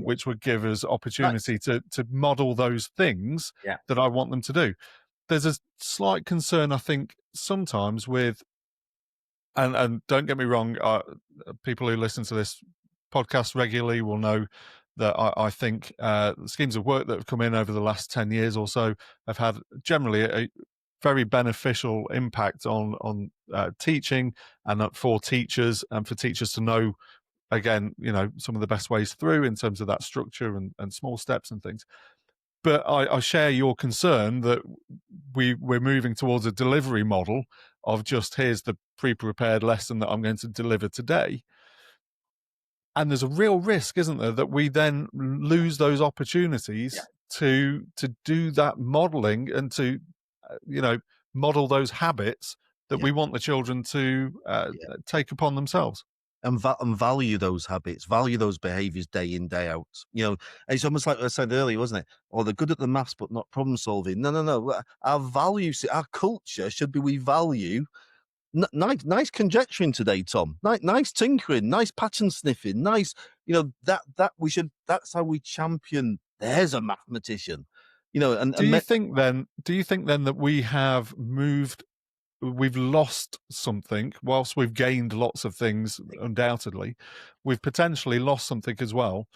Speaker 1: which would give us opportunity to model those things that I want them to do. There's a slight concern, I think, sometimes with, and don't get me wrong, people who listen to this podcast regularly will know that I think the schemes of work that have come in over the last 10 years or so have had generally a very beneficial impact on teaching and for teachers and for teachers to know, again, some of the best ways through in terms of that structure and small steps and things. But I share your concern that we're moving towards a delivery model of just here's the pre-prepared lesson that I'm going to deliver today. And there's a real risk, isn't there, that we then lose those opportunities to do that modeling and to, model those habits that we want the children to take upon themselves.
Speaker 3: And value those habits, value those behaviors day in, day out. It's almost like I said earlier, wasn't it? Oh, they're good at the maths, but not problem solving. No. Our values, our culture should be we value nice conjecturing today, Tom. Nice tinkering, nice pattern sniffing, nice. That we should. That's how we champion. There's a mathematician.
Speaker 1: Do you think then that we've lost something whilst we've gained lots of things? Undoubtedly, we've potentially lost something as well.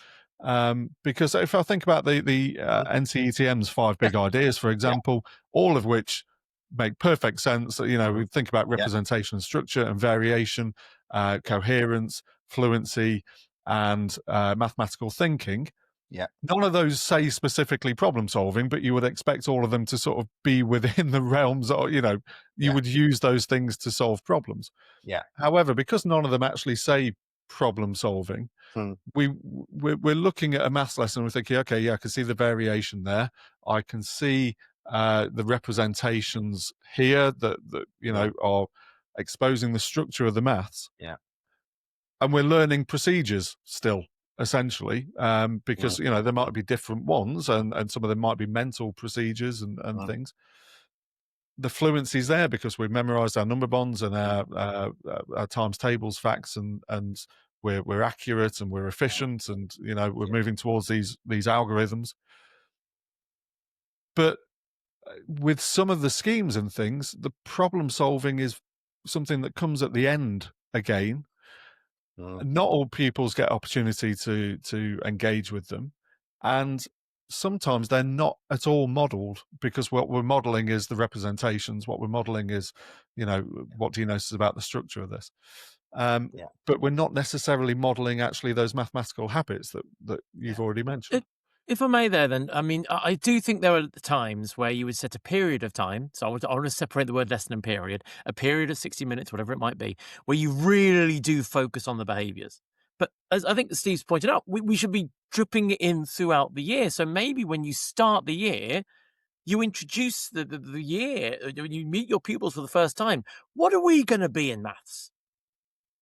Speaker 1: Because if I think about the NCETM's 5 big ideas, for example, all of which make perfect sense. We think about representation, structure, and variation, coherence, fluency, and mathematical thinking.
Speaker 3: Yeah.
Speaker 1: None of those say specifically problem solving, but you would expect all of them to sort of be within the realms of, you would use those things to solve problems.
Speaker 3: Yeah.
Speaker 1: However, because none of them actually say problem solving, we're looking at a maths lesson and we're thinking, okay, yeah, I can see the variation there. I can see the representations here that are exposing the structure of the maths.
Speaker 3: Yeah.
Speaker 1: And we're learning procedures still, essentially, because there might be different ones, and some of them might be mental procedures and things. The fluency is there because we've memorized our number bonds and our times tables, facts, and we're accurate and we're efficient, and we're moving towards these algorithms. But with some of the schemes and things, the problem solving is something that comes at the end again. Not all pupils get opportunity to engage with them, and sometimes they're not at all modeled, because what we're modeling is the representations. What we're modeling is, what do you notice about the structure of this? But we're not necessarily modeling actually those mathematical habits that you've already mentioned.
Speaker 2: If I may there, then, I mean, I do think there are times where you would set a period of time. So I want to separate the word lesson and period, a period of 60 minutes, whatever it might be, where you really do focus on the behaviors. But as I think Steve's pointed out, we should be dripping it in throughout the year. So maybe when you start the year, you introduce the year, when you meet your pupils for the first time. What are we going to be in maths?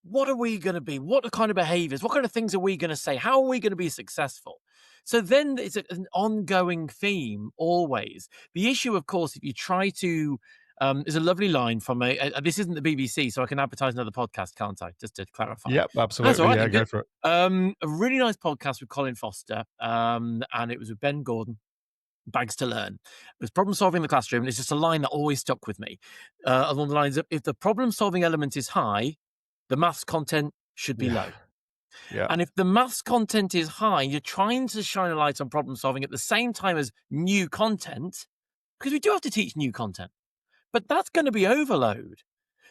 Speaker 2: What are we going to be? What kind of behaviors? What kind of things are we going to say? How are we going to be successful? So then it's an ongoing theme always. The issue, of course, if you try to, there's a lovely line from this isn't the BBC, so I can advertise another podcast, can't I? Just to clarify.
Speaker 1: Yep, absolutely.
Speaker 2: That's all right,
Speaker 1: yeah, go for it.
Speaker 2: A really nice podcast with Colin Foster, and it was with Ben Gordon. Bags to Learn. It was problem solving in the classroom. It's just a line that always stuck with me, along the lines of, if the problem solving element is high, the maths content should be low.
Speaker 1: Yeah.
Speaker 2: And if the maths content is high, you're trying to shine a light on problem solving at the same time as new content, because we do have to teach new content, but that's going to be overload.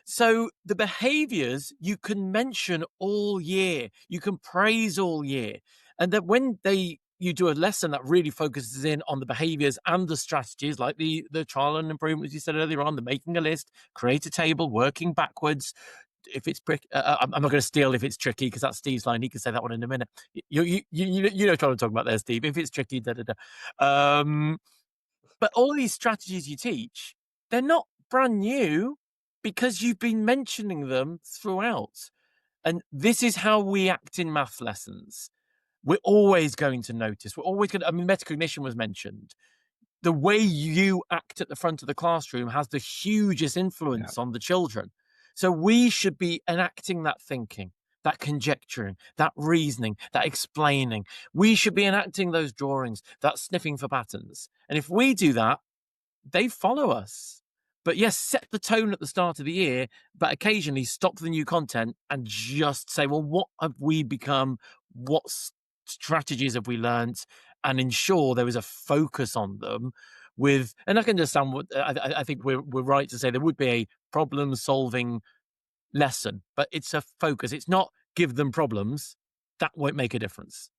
Speaker 2: So the behaviors you can mention all year, you can praise all year. And that when you do a lesson that really focuses in on the behaviors and the strategies, like the trial and improvement, as you said earlier on, the making a list, create a table, working backwards. If it's I'm not going to steal if it's tricky, because that's Steve's line. He can say that one in a minute. You know what I'm talking about there, Steve. If it's tricky, But all these strategies you teach, they're not brand new, because you've been mentioning them throughout. And this is how we act in math lessons. We're always going to notice. We're always going to, metacognition was mentioned. The way you act at the front of the classroom has the hugest influence on the children. So we should be enacting that thinking, that conjecturing, that reasoning, that explaining. We should be enacting those drawings, that sniffing for patterns. And if we do that, they follow us. But yes, set the tone at the start of the year, but occasionally stop the new content and just say, well, what have we become? What strategies have we learnt? And ensure there is a focus on them. And I can understand what I think we're right to say there would be a problem solving lesson, but it's a focus. It's not give them problems. That won't make a difference.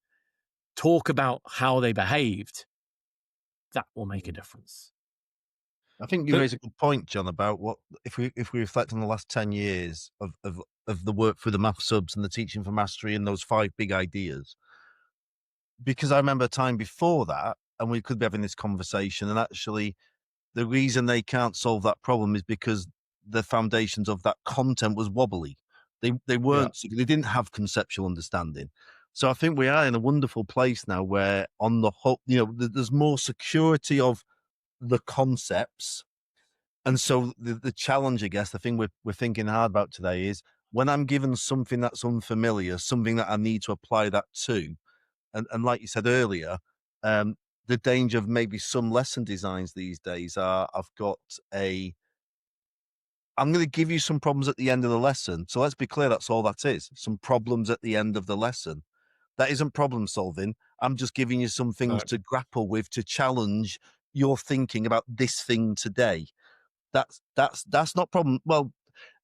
Speaker 2: Talk about how they behaved. That will make a difference.
Speaker 3: I think you raise a good point, John, about what if we reflect on the last 10 years of if we reflect on the last 10 years of the work through the math subs and the teaching for mastery and those 5 big ideas. Because I remember a time before that, and we could be having this conversation, and actually the reason they can't solve that problem is because the foundations of that content was wobbly. They
Speaker 1: Yeah.
Speaker 3: weren't they didn't have conceptual understanding. So I think we are in a wonderful place now where on the whole, there's more security of the concepts. And so the challenge, I guess, the thing we're thinking hard about today is when I'm given something that's unfamiliar, something that I need to apply that to, and like you said earlier, the danger of maybe some lesson designs these days are I'm going to give you some problems at the end of the lesson. So let's be clear, that's all that is. Some problems at the end of the lesson. That isn't problem solving. I'm just giving you some things
Speaker 1: No.
Speaker 3: to grapple with to challenge your thinking about this thing today. That's not problem. Well,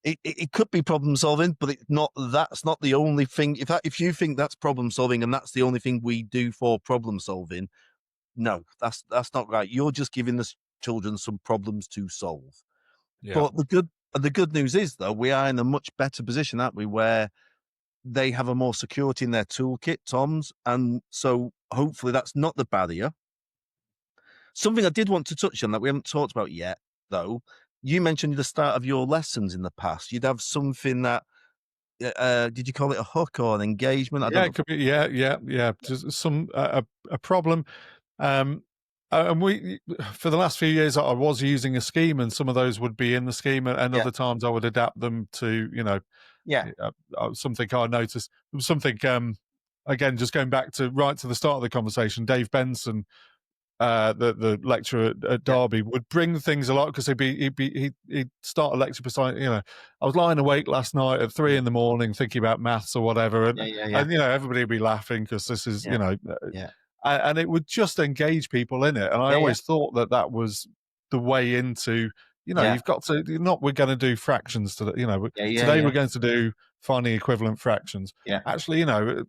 Speaker 3: it could be problem solving, but that's not the only thing. If you think that's problem solving and that's the only thing we do for problem solving, no, that's not right. You're just giving the children some problems to solve.
Speaker 1: Yeah.
Speaker 3: But the good news is though, we are in a much better position, aren't we, where they have a more security in their toolkit, Tom's, and so hopefully that's not the barrier. Something I did want to touch on that we haven't talked about yet, though, you mentioned at the start of your lessons in the past, you'd have something that, did you call it a hook or an engagement? I
Speaker 1: Yeah,
Speaker 3: don't know.
Speaker 1: it could be. Yeah. Just some a problem. And we, for the last few years, I was using a scheme, and some of those would be in the scheme, and
Speaker 3: Yeah.
Speaker 1: other times I would adapt them to,
Speaker 3: Yeah.
Speaker 1: something I noticed. There was something, again, just going back to right to the start of the conversation. Dave Benson, the lecturer at
Speaker 3: Yeah.
Speaker 1: Derby, would bring things a lot because he'd start a lecture beside, I was lying awake last night at 3 a.m. thinking about maths or whatever, and
Speaker 3: Yeah.
Speaker 1: everybody would be laughing because this is,
Speaker 3: Yeah. Yeah.
Speaker 1: and it would just engage people in it. And I
Speaker 3: Yeah.
Speaker 1: always thought that was the way into,
Speaker 3: Yeah.
Speaker 1: you've got to, we're going to do fractions today,
Speaker 3: Yeah.
Speaker 1: today
Speaker 3: Yeah.
Speaker 1: we're going to do finding equivalent fractions.
Speaker 3: Yeah.
Speaker 1: Actually, I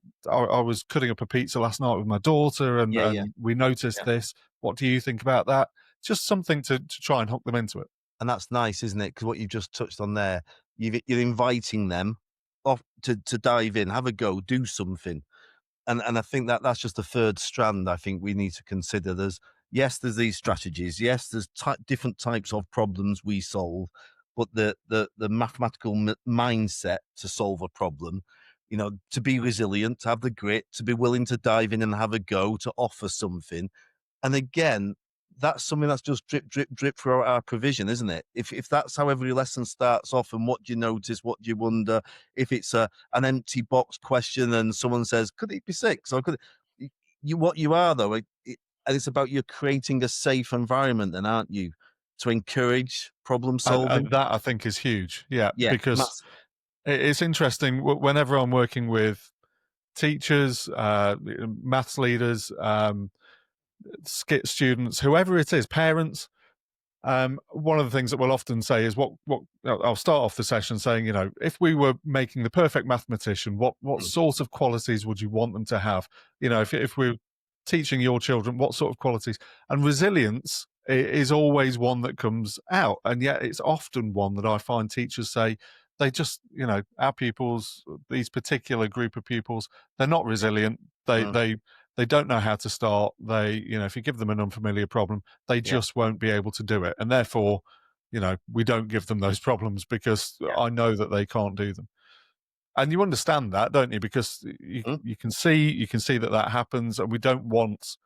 Speaker 1: was cutting up a pizza last night with my daughter, and,
Speaker 3: Yeah.
Speaker 1: and we noticed this. What do you think about that? Just something to try and hook them into it.
Speaker 3: And that's nice, isn't it? Because what you've just touched on there, you're inviting them off to dive in, have a go, do something. And I think that's just the third strand I think we need to consider. There's these strategies. Yes, there's different types of problems we solve, but the mathematical mindset to solve a problem, to be resilient, to have the grit, to be willing to dive in and have a go, to offer something. And again, that's something that's just drip, drip, drip throughout our provision, isn't it? If that's how every lesson starts off, and what do you notice, what do you wonder, if it's an empty box question and someone says, could it be 6? Or what you are, though, and it's about you creating a safe environment, then, aren't you? To encourage problem solving.
Speaker 1: And that, I think, is huge. Yeah, because
Speaker 3: massive.
Speaker 1: it's interesting whenever I'm working with teachers, maths leaders, skit students, whoever it is, parents. One of the things that we'll often say is what I'll start off the session saying, if we were making the perfect mathematician, what sort of qualities would you want them to have? If we're teaching your children, what sort of qualities? And resilience is always one that comes out, and yet it's often one that I find teachers say they just, our pupils, these particular group of pupils, they're not resilient. They don't know how to start. They, if you give them an unfamiliar problem, they just won't be able to do it. And therefore, we don't give them those problems because I know that they can't do them. And you understand that, don't you? Because you can see that happens, and we don't want.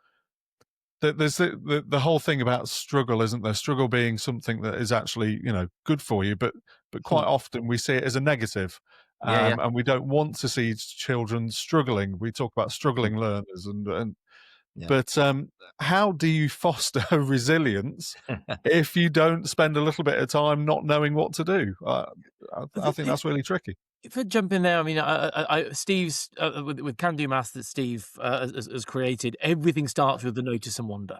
Speaker 1: There's the whole thing about struggle, isn't there? Struggle being something that is actually, good for you, but quite often we see it as a negative. And we don't want to see children struggling. We talk about struggling learners, but how do you foster resilience if you don't spend a little bit of time not knowing what to do? I think that's really tricky.
Speaker 2: If I jump in there, I mean, Steve's with Can Do Maths that Steve has created, everything starts with the notice and wonder.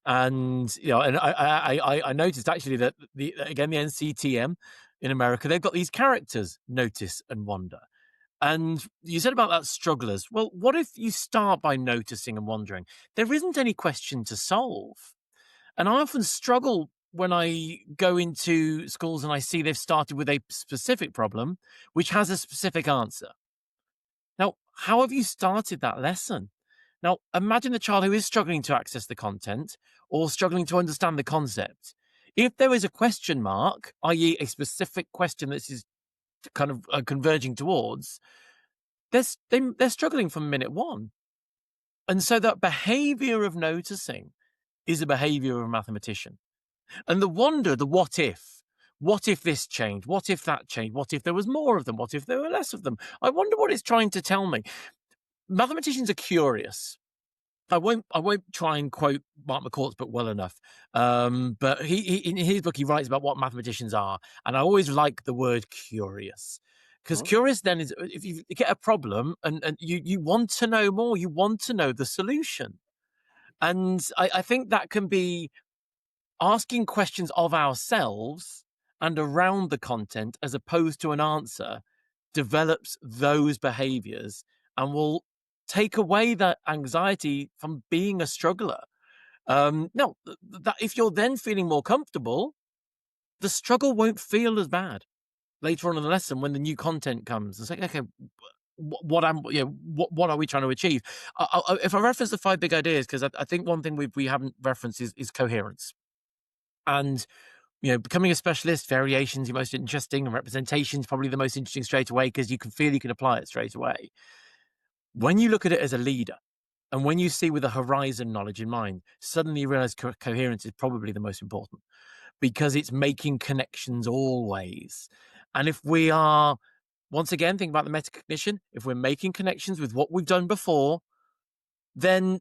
Speaker 2: And and I noticed actually that the NCTM in America, they've got these characters, notice and wonder. And you said about that strugglers. Well, what if you start by noticing and wondering? There isn't any question to solve. And I often struggle when I go into schools and I see they've started with a specific problem, which has a specific answer. Now, how have you started that lesson? Now, imagine a child who is struggling to access the content or struggling to understand the concept. If there is a question mark, i.e., a specific question that is kind of converging towards, they're struggling from minute one. And so that behavior of noticing is a behavior of a mathematician. And the wonder, the what if this changed? What if that changed? What if there was more of them? What if there were less of them? I wonder what it's trying to tell me. Mathematicians are curious. I won't try and quote Mark McCourt's book well enough. But he in his book he writes about what mathematicians are, and I always like the word curious. Because curious then is if you get a problem and you want to know more, you want to know the solution. And I think that can be asking questions of ourselves and around the content as opposed to an answer develops those behaviors and will take away that anxiety from being a struggler. No, that if you're then feeling more comfortable, the struggle won't feel as bad later on in the lesson when the new content comes. It's like, okay, what are we trying to achieve? If I reference the 5 big ideas, because I think one thing we haven't referenced is coherence. And becoming a specialist, variations are most interesting, and representations probably the most interesting straight away because you can feel you can apply it straight away. When you look at it as a leader, and when you see with a horizon knowledge in mind, suddenly you realize coherence is probably the most important because it's making connections always. And if we are, once again, think about the metacognition, if we're making connections with what we've done before, then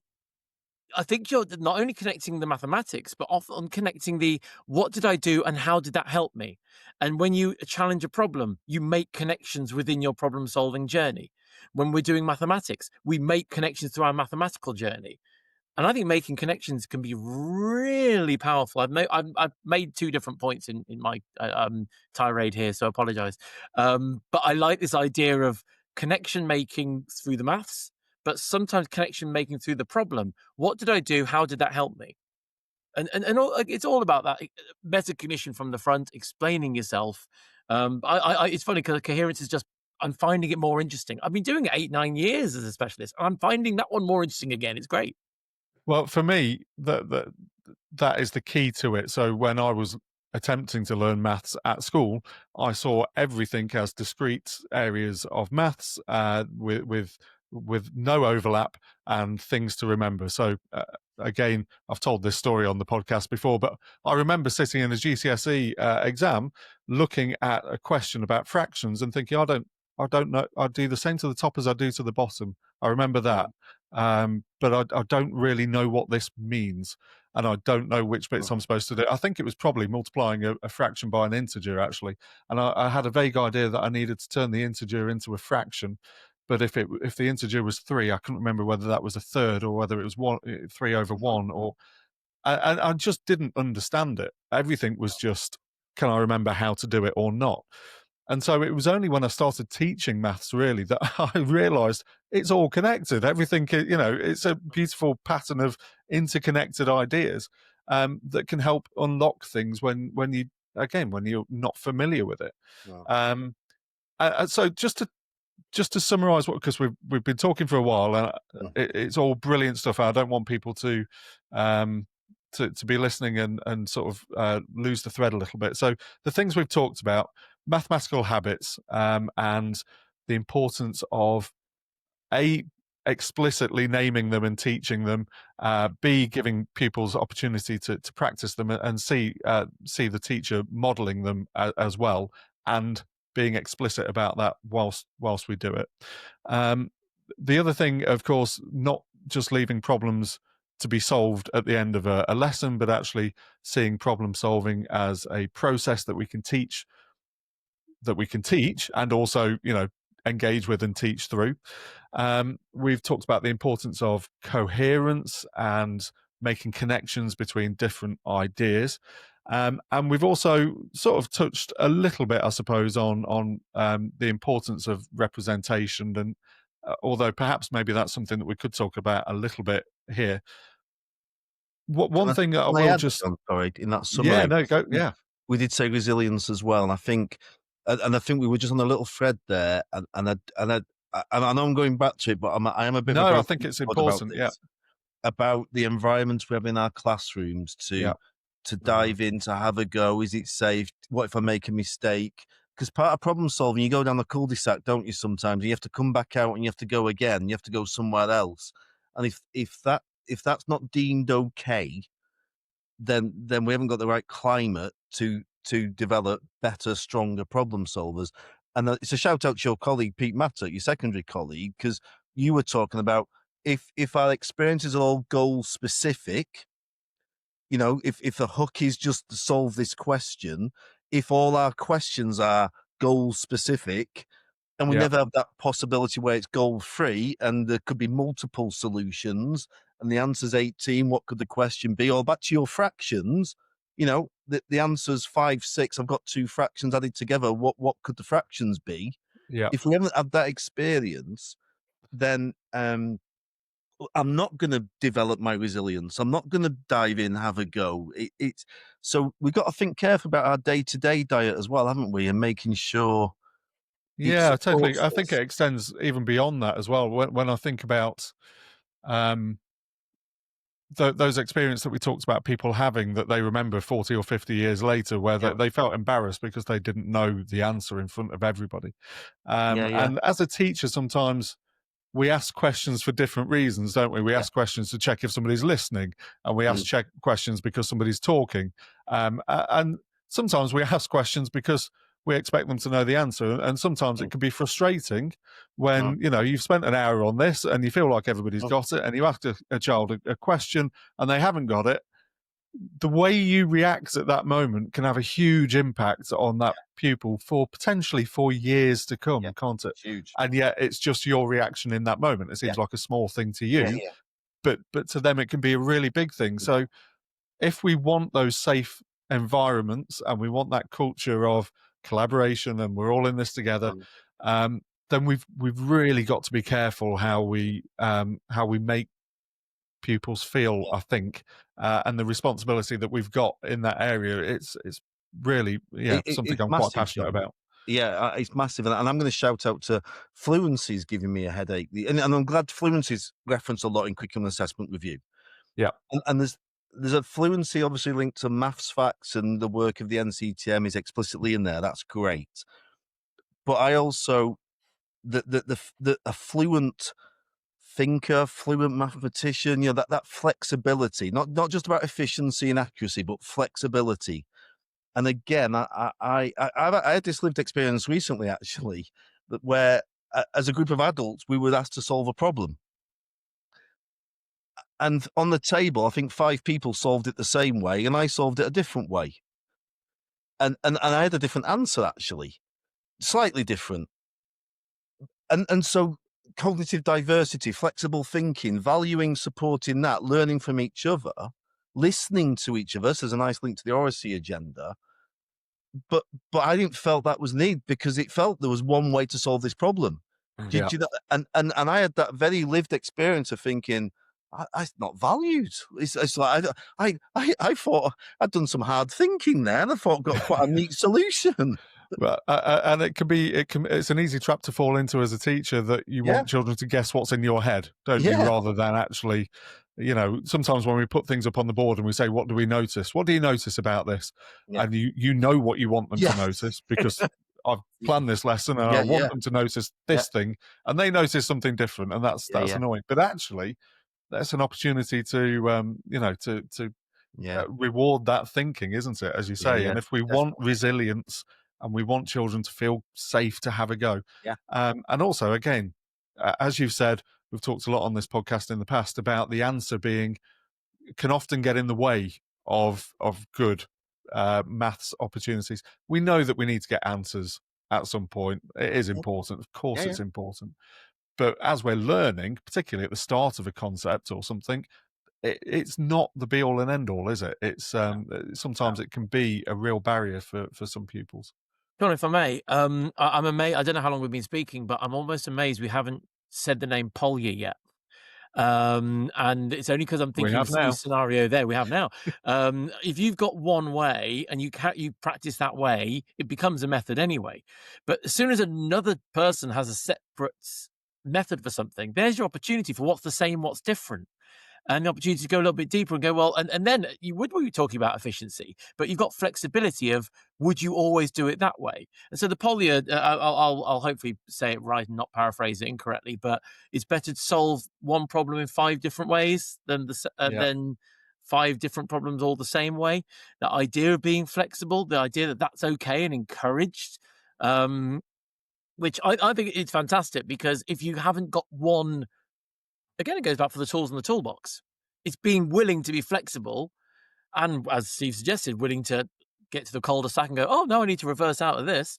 Speaker 2: I think you're not only connecting the mathematics, but often connecting the what did I do and how did that help me? And when you challenge a problem, you make connections within your problem solving journey. When we're doing mathematics, we make connections through our mathematical journey. And I think making connections can be really powerful. I've made 2 different points in my tirade here, so I apologize. But I like this idea of connection making through the maths, but sometimes connection making through the problem. What did I do? How did that help me? And it's all about that metacognition from the front, explaining yourself. It's funny because coherence is just. I'm finding it more interesting. I've been doing it 8-9 years as a specialist, and I'm finding that one more interesting again. It's great.
Speaker 1: Well, for me, that is the key to it. So when I was attempting to learn maths at school, I saw everything as discrete areas of maths with no overlap and things to remember. So again, I've told this story on the podcast before, but I remember sitting in a GCSE exam, looking at a question about fractions and thinking, I don't know. I do the same to the top as I do to the bottom. I remember that. But I don't really know what this means, and I don't know which bits I'm supposed to do. I think it was probably multiplying a fraction by an integer, actually, and I had a vague idea that I needed to turn the integer into a fraction. But if the integer was 3, I couldn't remember whether that was a third or whether it was 3 over 1, or I just didn't understand it. Everything was just, can I remember how to do it or not? And so it was only when I started teaching maths really that I realized it's all connected. Everything, it's a beautiful pattern of interconnected ideas that can help unlock things when you're not familiar with it. Wow. So just to summarize because we've been talking for a while and it's all brilliant stuff. I don't want people to be listening and sort of lose the thread a little bit. So the things we've talked about: mathematical habits, and the importance of explicitly naming them and teaching them, B, giving pupils opportunity to practice them, and C, the teacher modeling them as well, and being explicit about that whilst we do it. The other thing, of course, not just leaving problems to be solved at the end of a lesson, but actually seeing problem solving as a process that we can teach and also, engage with and teach through. We've talked about the importance of coherence and making connections between different ideas. And we've also sort of touched a little bit, I suppose, on the importance of representation. And although perhaps maybe that's something that we could talk about a little bit here. One thing that I
Speaker 3: Can I
Speaker 1: will
Speaker 3: add,
Speaker 1: just
Speaker 3: John, sorry, in that
Speaker 1: yeah,
Speaker 3: summary,
Speaker 1: no, go,
Speaker 3: we
Speaker 1: yeah.
Speaker 3: we did say resilience as well, and I think we were just on a little thread there, I know I'm going back to it, but I am a bit of a
Speaker 1: No, I
Speaker 3: broken
Speaker 1: think it's
Speaker 3: record about
Speaker 1: important. Yeah,
Speaker 3: this, about the environment we have in our classrooms
Speaker 1: yeah,
Speaker 3: to dive in, to have a go. Is it safe? What if I make a mistake? Because part of problem solving, you go down the cul-de-sac, don't you? Sometimes you have to come back out and you have to go again. You have to go somewhere else. And if that's not deemed okay, then we haven't got the right climate to develop better, stronger problem solvers. And it's a shout out to your colleague Pete Matter, your secondary colleague, because you were talking about if our experiences are all goal specific, if the hook is just to solve this question, if all our questions are goal specific, and we
Speaker 1: yeah,
Speaker 3: never have that possibility where it's goal free and there could be multiple solutions and the answer's 18, what could the question be? Or back to your fractions, the answer's 5, 6, I've got two fractions added together. What could the fractions be?
Speaker 1: yeah.
Speaker 3: If we haven't had that experience, then I'm not going to develop my resilience. I'm not going to dive in, have a go. It's so we've got to think careful about our day-to-day diet as well, haven't we? And making sure it
Speaker 1: Yeah, totally.
Speaker 3: supports
Speaker 1: I think
Speaker 3: us.
Speaker 1: it extends even beyond that as well. When I think about um, those experiences that we talked about people having that they remember 40 or 50 years later, where
Speaker 3: Yeah,
Speaker 1: they felt embarrassed because they didn't know the answer in front of everybody.
Speaker 3: yeah,
Speaker 1: And as a teacher, sometimes we ask questions for different reasons, don't we? We
Speaker 3: yeah.
Speaker 1: ask questions to check if somebody's listening, and we ask
Speaker 3: Mm,
Speaker 1: check questions because somebody's talking. And sometimes we ask questions because we expect them to know the answer. And sometimes it
Speaker 3: mm,
Speaker 1: can be frustrating
Speaker 3: mm,
Speaker 1: when you've spent an hour on this and you feel like everybody's
Speaker 3: mm,
Speaker 1: got it, and you ask a child a question and they haven't got it. The way you react at that moment can have a huge impact on that pupil for potentially for years to
Speaker 3: yeah,
Speaker 1: come, can't it?
Speaker 3: it's huge.
Speaker 1: And yet it's just your reaction in that moment. It
Speaker 3: Yeah,
Speaker 1: seems like a small thing to
Speaker 3: yeah,
Speaker 1: you,
Speaker 3: yeah,
Speaker 1: but to them it can be a really big thing.
Speaker 3: yeah.
Speaker 1: So if we want those safe environments and we want that culture of collaboration and we're all in this together,
Speaker 3: Mm.
Speaker 1: um, then we've really got to be careful how we make pupils feel,
Speaker 3: Yeah.
Speaker 1: I think, and the responsibility that we've got in that area. It's really, something
Speaker 3: It's
Speaker 1: I'm quite
Speaker 3: massive,
Speaker 1: passionate
Speaker 3: John.
Speaker 1: about.
Speaker 3: Yeah, it's massive, and I'm going to shout out to Fluency's giving me a headache, and I'm glad Fluency's referenced a lot in curriculum assessment review.
Speaker 1: Yeah,
Speaker 3: And there's a Fluency obviously linked to maths facts, and the work of the NCTM is explicitly in there. That's great, but I also a fluent thinker, fluent mathematician, that flexibility, not just about efficiency and accuracy, but flexibility. And again, I had this lived experience recently, actually, that where as a group of adults we were asked to solve a problem, and on the table, I think 5 people solved it the same way, and I solved it a different way, and I had a different answer actually, slightly different, and so cognitive diversity, flexible thinking, valuing, supporting that, learning from each other, listening to each of us. There's a nice link to the oracy agenda. But I didn't felt that was needed because it felt there was one way to solve this problem.
Speaker 1: yeah.
Speaker 3: Do you know? And I had that very lived experience of thinking, I'm not valued. It's like I thought I'd done some hard thinking there, and I thought got quite a neat solution.
Speaker 1: Well, and it's an easy trap to fall into as a teacher, that you
Speaker 3: Yeah,
Speaker 1: want children to guess what's in your head, don't you?
Speaker 3: yeah,
Speaker 1: Rather than actually, sometimes when we put things up on the board and we say, "What do we notice? What do you notice about this?"
Speaker 3: yeah,
Speaker 1: And you know what you want them to
Speaker 3: yeah,
Speaker 1: notice because I've planned this lesson and I
Speaker 3: yeah,
Speaker 1: want
Speaker 3: yeah,
Speaker 1: them to notice
Speaker 3: yeah,
Speaker 1: this thing, and they notice something different, and that's
Speaker 3: yeah, yeah,
Speaker 1: annoying. But actually, that's an opportunity to reward that thinking, isn't it? As you
Speaker 3: yeah,
Speaker 1: say,
Speaker 3: yeah,
Speaker 1: and if we want
Speaker 3: definitely.
Speaker 1: resilience and we want children to feel safe to have a go,
Speaker 3: Yeah,
Speaker 1: and also again, as you've said, we've talked a lot on this podcast in the past about the answer being can often get in the way of good maths opportunities. We know that we need to get answers at some point. It is important, of
Speaker 3: yeah,
Speaker 1: course,
Speaker 3: yeah.
Speaker 1: it's important. But as we're learning, particularly at the start of a concept or something, it's not the be all and end all, is it? It's
Speaker 3: No.
Speaker 1: sometimes it can be a real barrier for some pupils.
Speaker 2: John, if I may, I'm amazed. I don't know how long we've been speaking, but I'm almost amazed we haven't said the name Polya yet. And it's only because I'm
Speaker 1: We
Speaker 2: thinking of
Speaker 1: have
Speaker 2: a silly
Speaker 1: now.
Speaker 2: scenario there we have now. If you've got one way and you practice that way, it becomes a method anyway. But as soon as another person has a separate method for something, there's your opportunity for what's the same, what's different, and the opportunity to go a little bit deeper and go, well, and then you would be talking about efficiency, but you've got flexibility of, would you always do it that way? And so the polia, I'll hopefully say it right and not paraphrase it incorrectly, but it's better to solve one problem in 5 different ways than 5 different problems all the same way. The idea of being flexible, the idea that that's okay and encouraged, which I think it's fantastic, because if you haven't got one, again, it goes back for the tools in the toolbox. It's being willing to be flexible and, as Steve suggested, willing to get to the cul-de-sac and go, oh, no, I need to reverse out of this.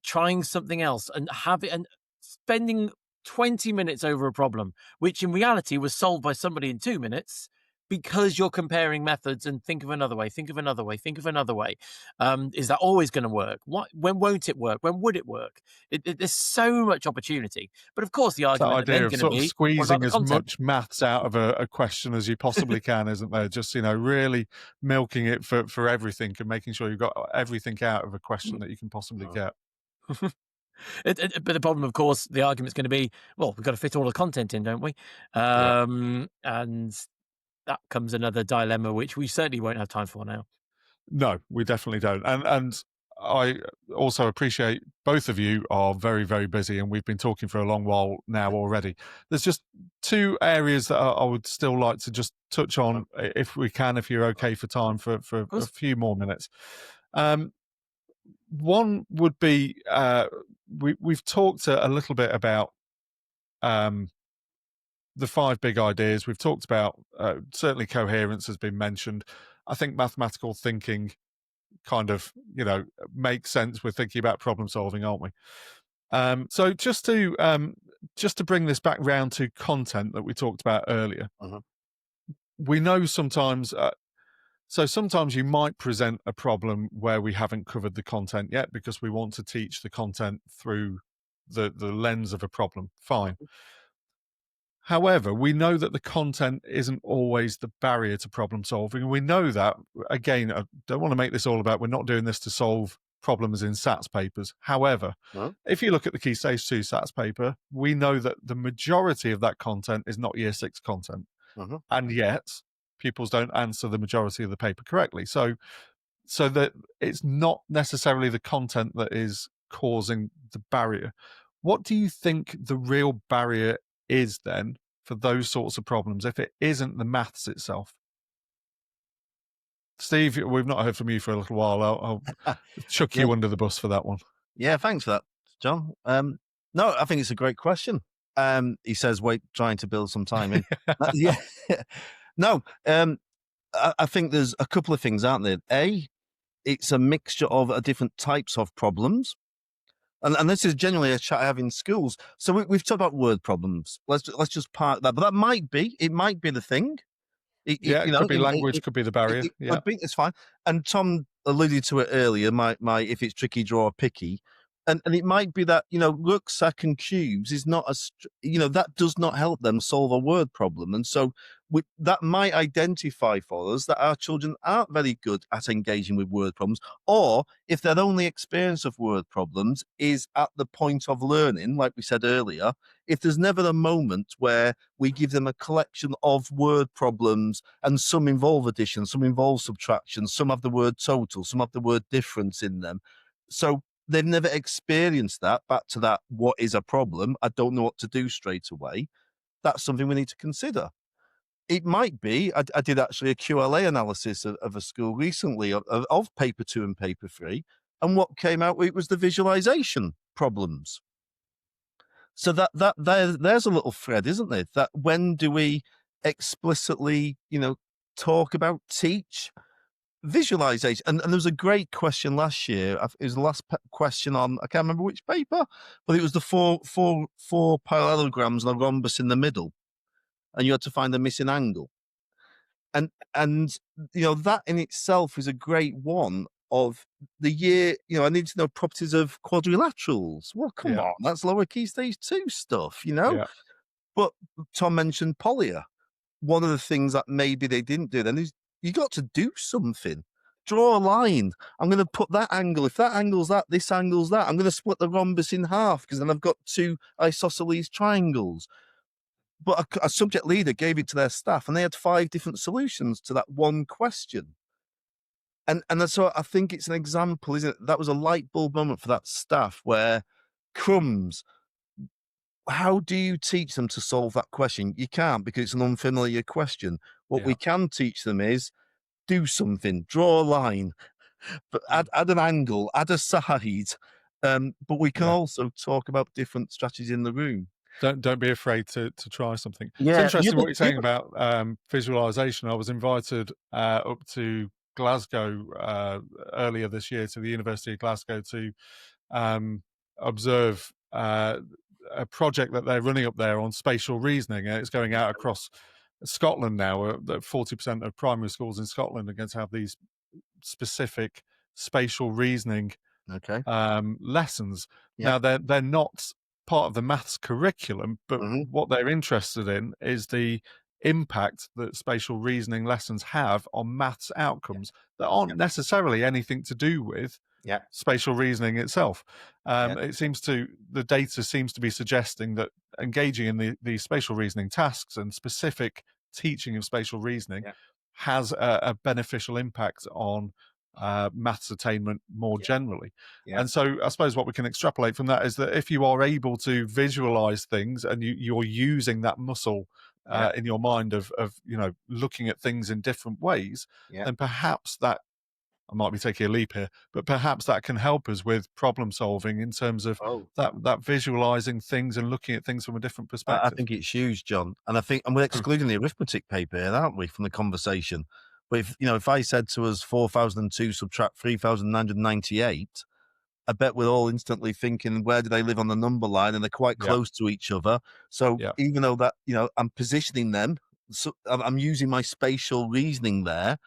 Speaker 2: Trying something else and spending 20 minutes over a problem, which in reality was solved by somebody in 2 minutes, because you're comparing methods and think of another way, think of another way, think of another way. Is that always going to work? When won't it work? When would it work? There's so much opportunity. But of course, the
Speaker 1: It's that
Speaker 2: argument then
Speaker 1: idea of
Speaker 2: going to
Speaker 1: sort of
Speaker 2: be, what about
Speaker 1: squeezing
Speaker 2: the
Speaker 1: as
Speaker 2: content?
Speaker 1: much maths out of a question as you possibly can, isn't there? Just, really milking it for everything and making sure you've got everything out of a question that you can possibly get.
Speaker 2: But the problem, of course, the argument's going to be, well, we've got to fit all the content in, don't we? And that comes another dilemma, which we certainly won't have time for now.
Speaker 1: No, we definitely don't. And I also appreciate both of you are very, very busy, and we've been talking for a long while now already. There's just 2 areas that I would still like to just touch on, if we can, if you're okay for time for a few more minutes. One would be, we've talked a little bit about the 5 big ideas. We've talked about, certainly coherence has been mentioned. I think mathematical thinking kind of, makes sense. We're thinking about problem solving, aren't we? So just to bring this back round to content that we talked about earlier, we know sometimes, sometimes you might present a problem where we haven't covered the content yet, because we want to teach the content through the lens of a problem. Fine. However, we know that the content isn't always the barrier to problem solving. We know that, again, I don't want to make this all about, we're not doing this to solve problems in SATs papers. However, if you look at the Key Stage 2 SATs paper, we know that the majority of that content is not Year 6 content. And yet, pupils don't answer the majority of the paper correctly. So that it's not necessarily the content that is causing the barrier. What do you think the real barrier is then for those sorts of problems, if it isn't the maths itself? Steve, we've not heard from you for a little while. I'll chuck you under the bus for that one.
Speaker 3: Yeah, thanks for that, John. No, I think it's a great question. He says, wait, trying to build some time in. Yeah. No, I think there's a couple of things, aren't there? A, it's a mixture of different types of problems. And this is generally a chat I have in schools. So we've talked about word problems. Let's just park that. But that might be the thing.
Speaker 1: It could be language, could be the barrier.
Speaker 3: Could be, it's fine. And Tom alluded to it earlier, my if it's tricky, draw a picky. And it might be that, rucksack and cubes is not that does not help them solve a word problem. And so that might identify for us that our children aren't very good at engaging with word problems, or if their only experience of word problems is at the point of learning, like we said earlier, if there's never a moment where we give them a collection of word problems, and some involve addition, some involve subtraction, some have the word total, some have the word difference in them. So they've never experienced that. Back to that, what is a problem? I don't know what to do straight away. That's something we need to consider. It might be, I did actually a QLA analysis of a school recently of paper 2 and paper 3. And what came out, it was the visualization problems. So there's a little thread, isn't there? That when do we explicitly, talk about, teach visualization? And there was a great question last year. It was the last question on, I can't remember which paper, but it was the four parallelograms and a rhombus in the middle, and you had to find the missing angle. And that in itself is a great one of the year. I need to know properties of quadrilaterals. Well, come on, that's lower Key Stage 2 stuff, But Tom mentioned polya. One of the things that maybe they didn't do then is you got to do something. Draw a line. I'm going to put that angle. If that angle's that, this angle's that. I'm going to split the rhombus in half because then I've got two isosceles triangles. But a subject leader gave it to their staff and they had 5 different solutions to that one question. And so I think it's an example, isn't it? That was a light bulb moment for that staff where crumbs, how do you teach them to solve that question? You can't because it's an unfamiliar question. What we can teach them is do something, draw a line, but add an angle, add a side. But we can also talk about different strategies in the room.
Speaker 1: Don't be afraid to try something. It's
Speaker 3: Yeah,
Speaker 1: interesting what you're saying about visualization. I was invited up to Glasgow earlier this year to the University of Glasgow to observe a project that they're running up there on spatial reasoning. It's going out across Scotland now. That 40% of primary schools in Scotland are going to have these specific spatial reasoning
Speaker 3: Okay.
Speaker 1: lessons.
Speaker 3: Yeah.
Speaker 1: Now they're not part of the maths curriculum, but what they're interested in is the impact that spatial reasoning lessons have on maths outcomes that aren't necessarily anything to do with spatial reasoning itself. The data seems to be suggesting that engaging in the spatial reasoning tasks and specific teaching of spatial reasoning has a beneficial impact on maths attainment more generally. And so I suppose what we can extrapolate from that is that if you are able to visualize things and you're using that muscle in your mind of looking at things in different ways, then perhaps that, I might be taking a leap here, but perhaps that can help us with problem solving in terms of that visualizing things and looking at things from a different perspective.
Speaker 3: I think it's huge, John. And we're excluding the arithmetic paper here, aren't we, from the conversation? But if I said to us 4,002 subtract 3,998, I bet we're all instantly thinking, where do they live on the number line? And they're quite close to each other. So even though that, I'm positioning them, so I'm using my spatial reasoning there.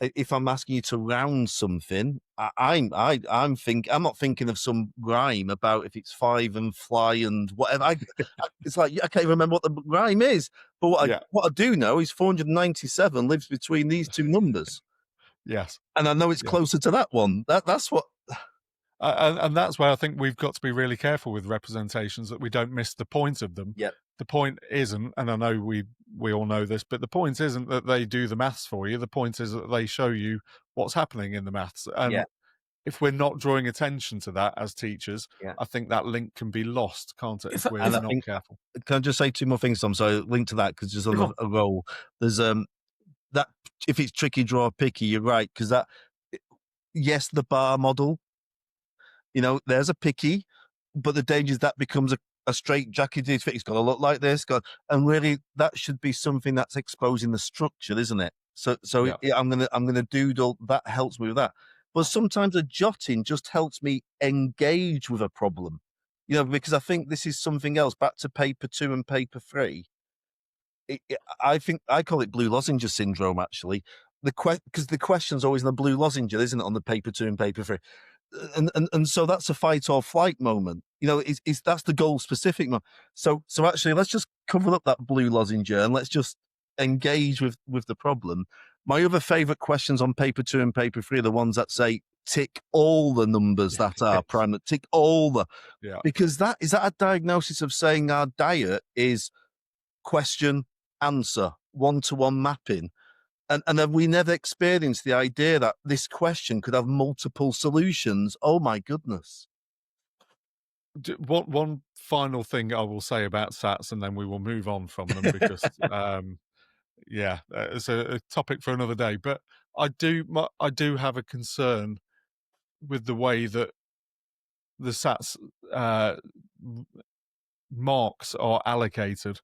Speaker 3: If I'm asking you to round something, I'm not thinking of some rhyme about if it's 5 and fly and whatever. It's like I can't even remember what the rhyme is. But what I do know is 497 lives between these two numbers.
Speaker 1: Yes,
Speaker 3: and I know it's closer to that one. That's what.
Speaker 1: And that's why I think we've got to be really careful with representations, that we don't miss the point of them.
Speaker 3: Yeah.
Speaker 1: The point isn't, and I know we all know this, but the point isn't that they do the maths for you. The point is that they show you what's happening in the maths. And if we're not drawing attention to that as teachers, I think that link can be lost, can't it, if we're not careful.
Speaker 3: Can I just say 2 more things, Tom? So link to that, because just on a roll. There's that if it's tricky, draw picky, you're right, because that, yes, the bar model, there's a picky, but the danger is that becomes a straight jacket. It's got to look like this, and really that should be something that's exposing the structure, isn't it? So I'm gonna doodle. That helps me with that. But sometimes a jotting just helps me engage with a problem, because I think this is something else. Back to paper 2 and paper 3. I think I call it blue lozenge syndrome, actually. Because the question's always in the blue lozenge, isn't it, on the paper 2 and paper 3? And so that's a fight or flight moment. That's the goal specific moment. So actually, let's just cover up that blue lozenge and let's just engage with the problem. My other favorite questions on paper 2 and paper 3 are the ones that say tick all the numbers that are prime, tick all the, because that a diagnosis of saying our diet is question, answer, 1-to-1 mapping. And have we never experienced the idea that this question could have multiple solutions? Oh my goodness.
Speaker 1: One final thing I will say about SATs, and then we will move on from them, because it's a topic for another day. But I do have a concern with the way that the SATs marks are allocated,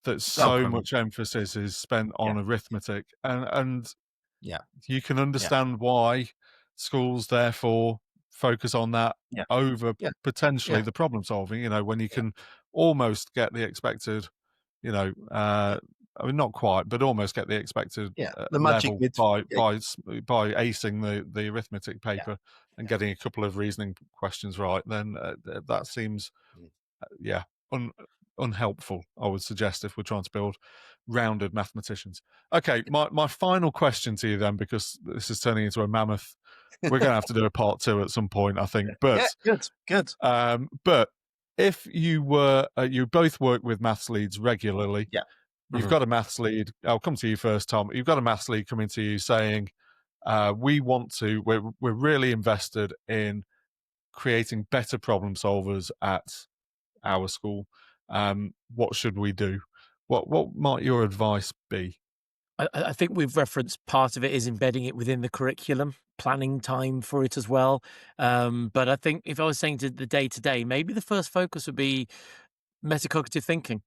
Speaker 1: that so much emphasis is spent on arithmetic, and you can understand why schools therefore focus on that over potentially the problem solving, when you can almost get the expected, I mean, not quite, but almost get the expected
Speaker 3: the magic
Speaker 1: level by acing the arithmetic paper and getting a couple of reasoning questions right. Then that seems unhelpful, I would suggest, if we're trying to build rounded mathematicians. Okay, my final question to you then, because this is turning into a mammoth. We're going to have to do a part 2 at some point, I think. But
Speaker 3: Yeah, good.
Speaker 1: but if you were you both work with maths leads regularly,
Speaker 3: Yeah.
Speaker 1: you've got a maths lead. I'll come to you first, Tom. You've got a maths lead coming to you saying, we're really invested in creating better problem solvers at our school. What should we do? What might your advice be?
Speaker 2: I think we've referenced part of it is embedding it within the curriculum, planning time for it as well. But I think if I was saying to the day-to-day, maybe the first focus would be metacognitive thinking.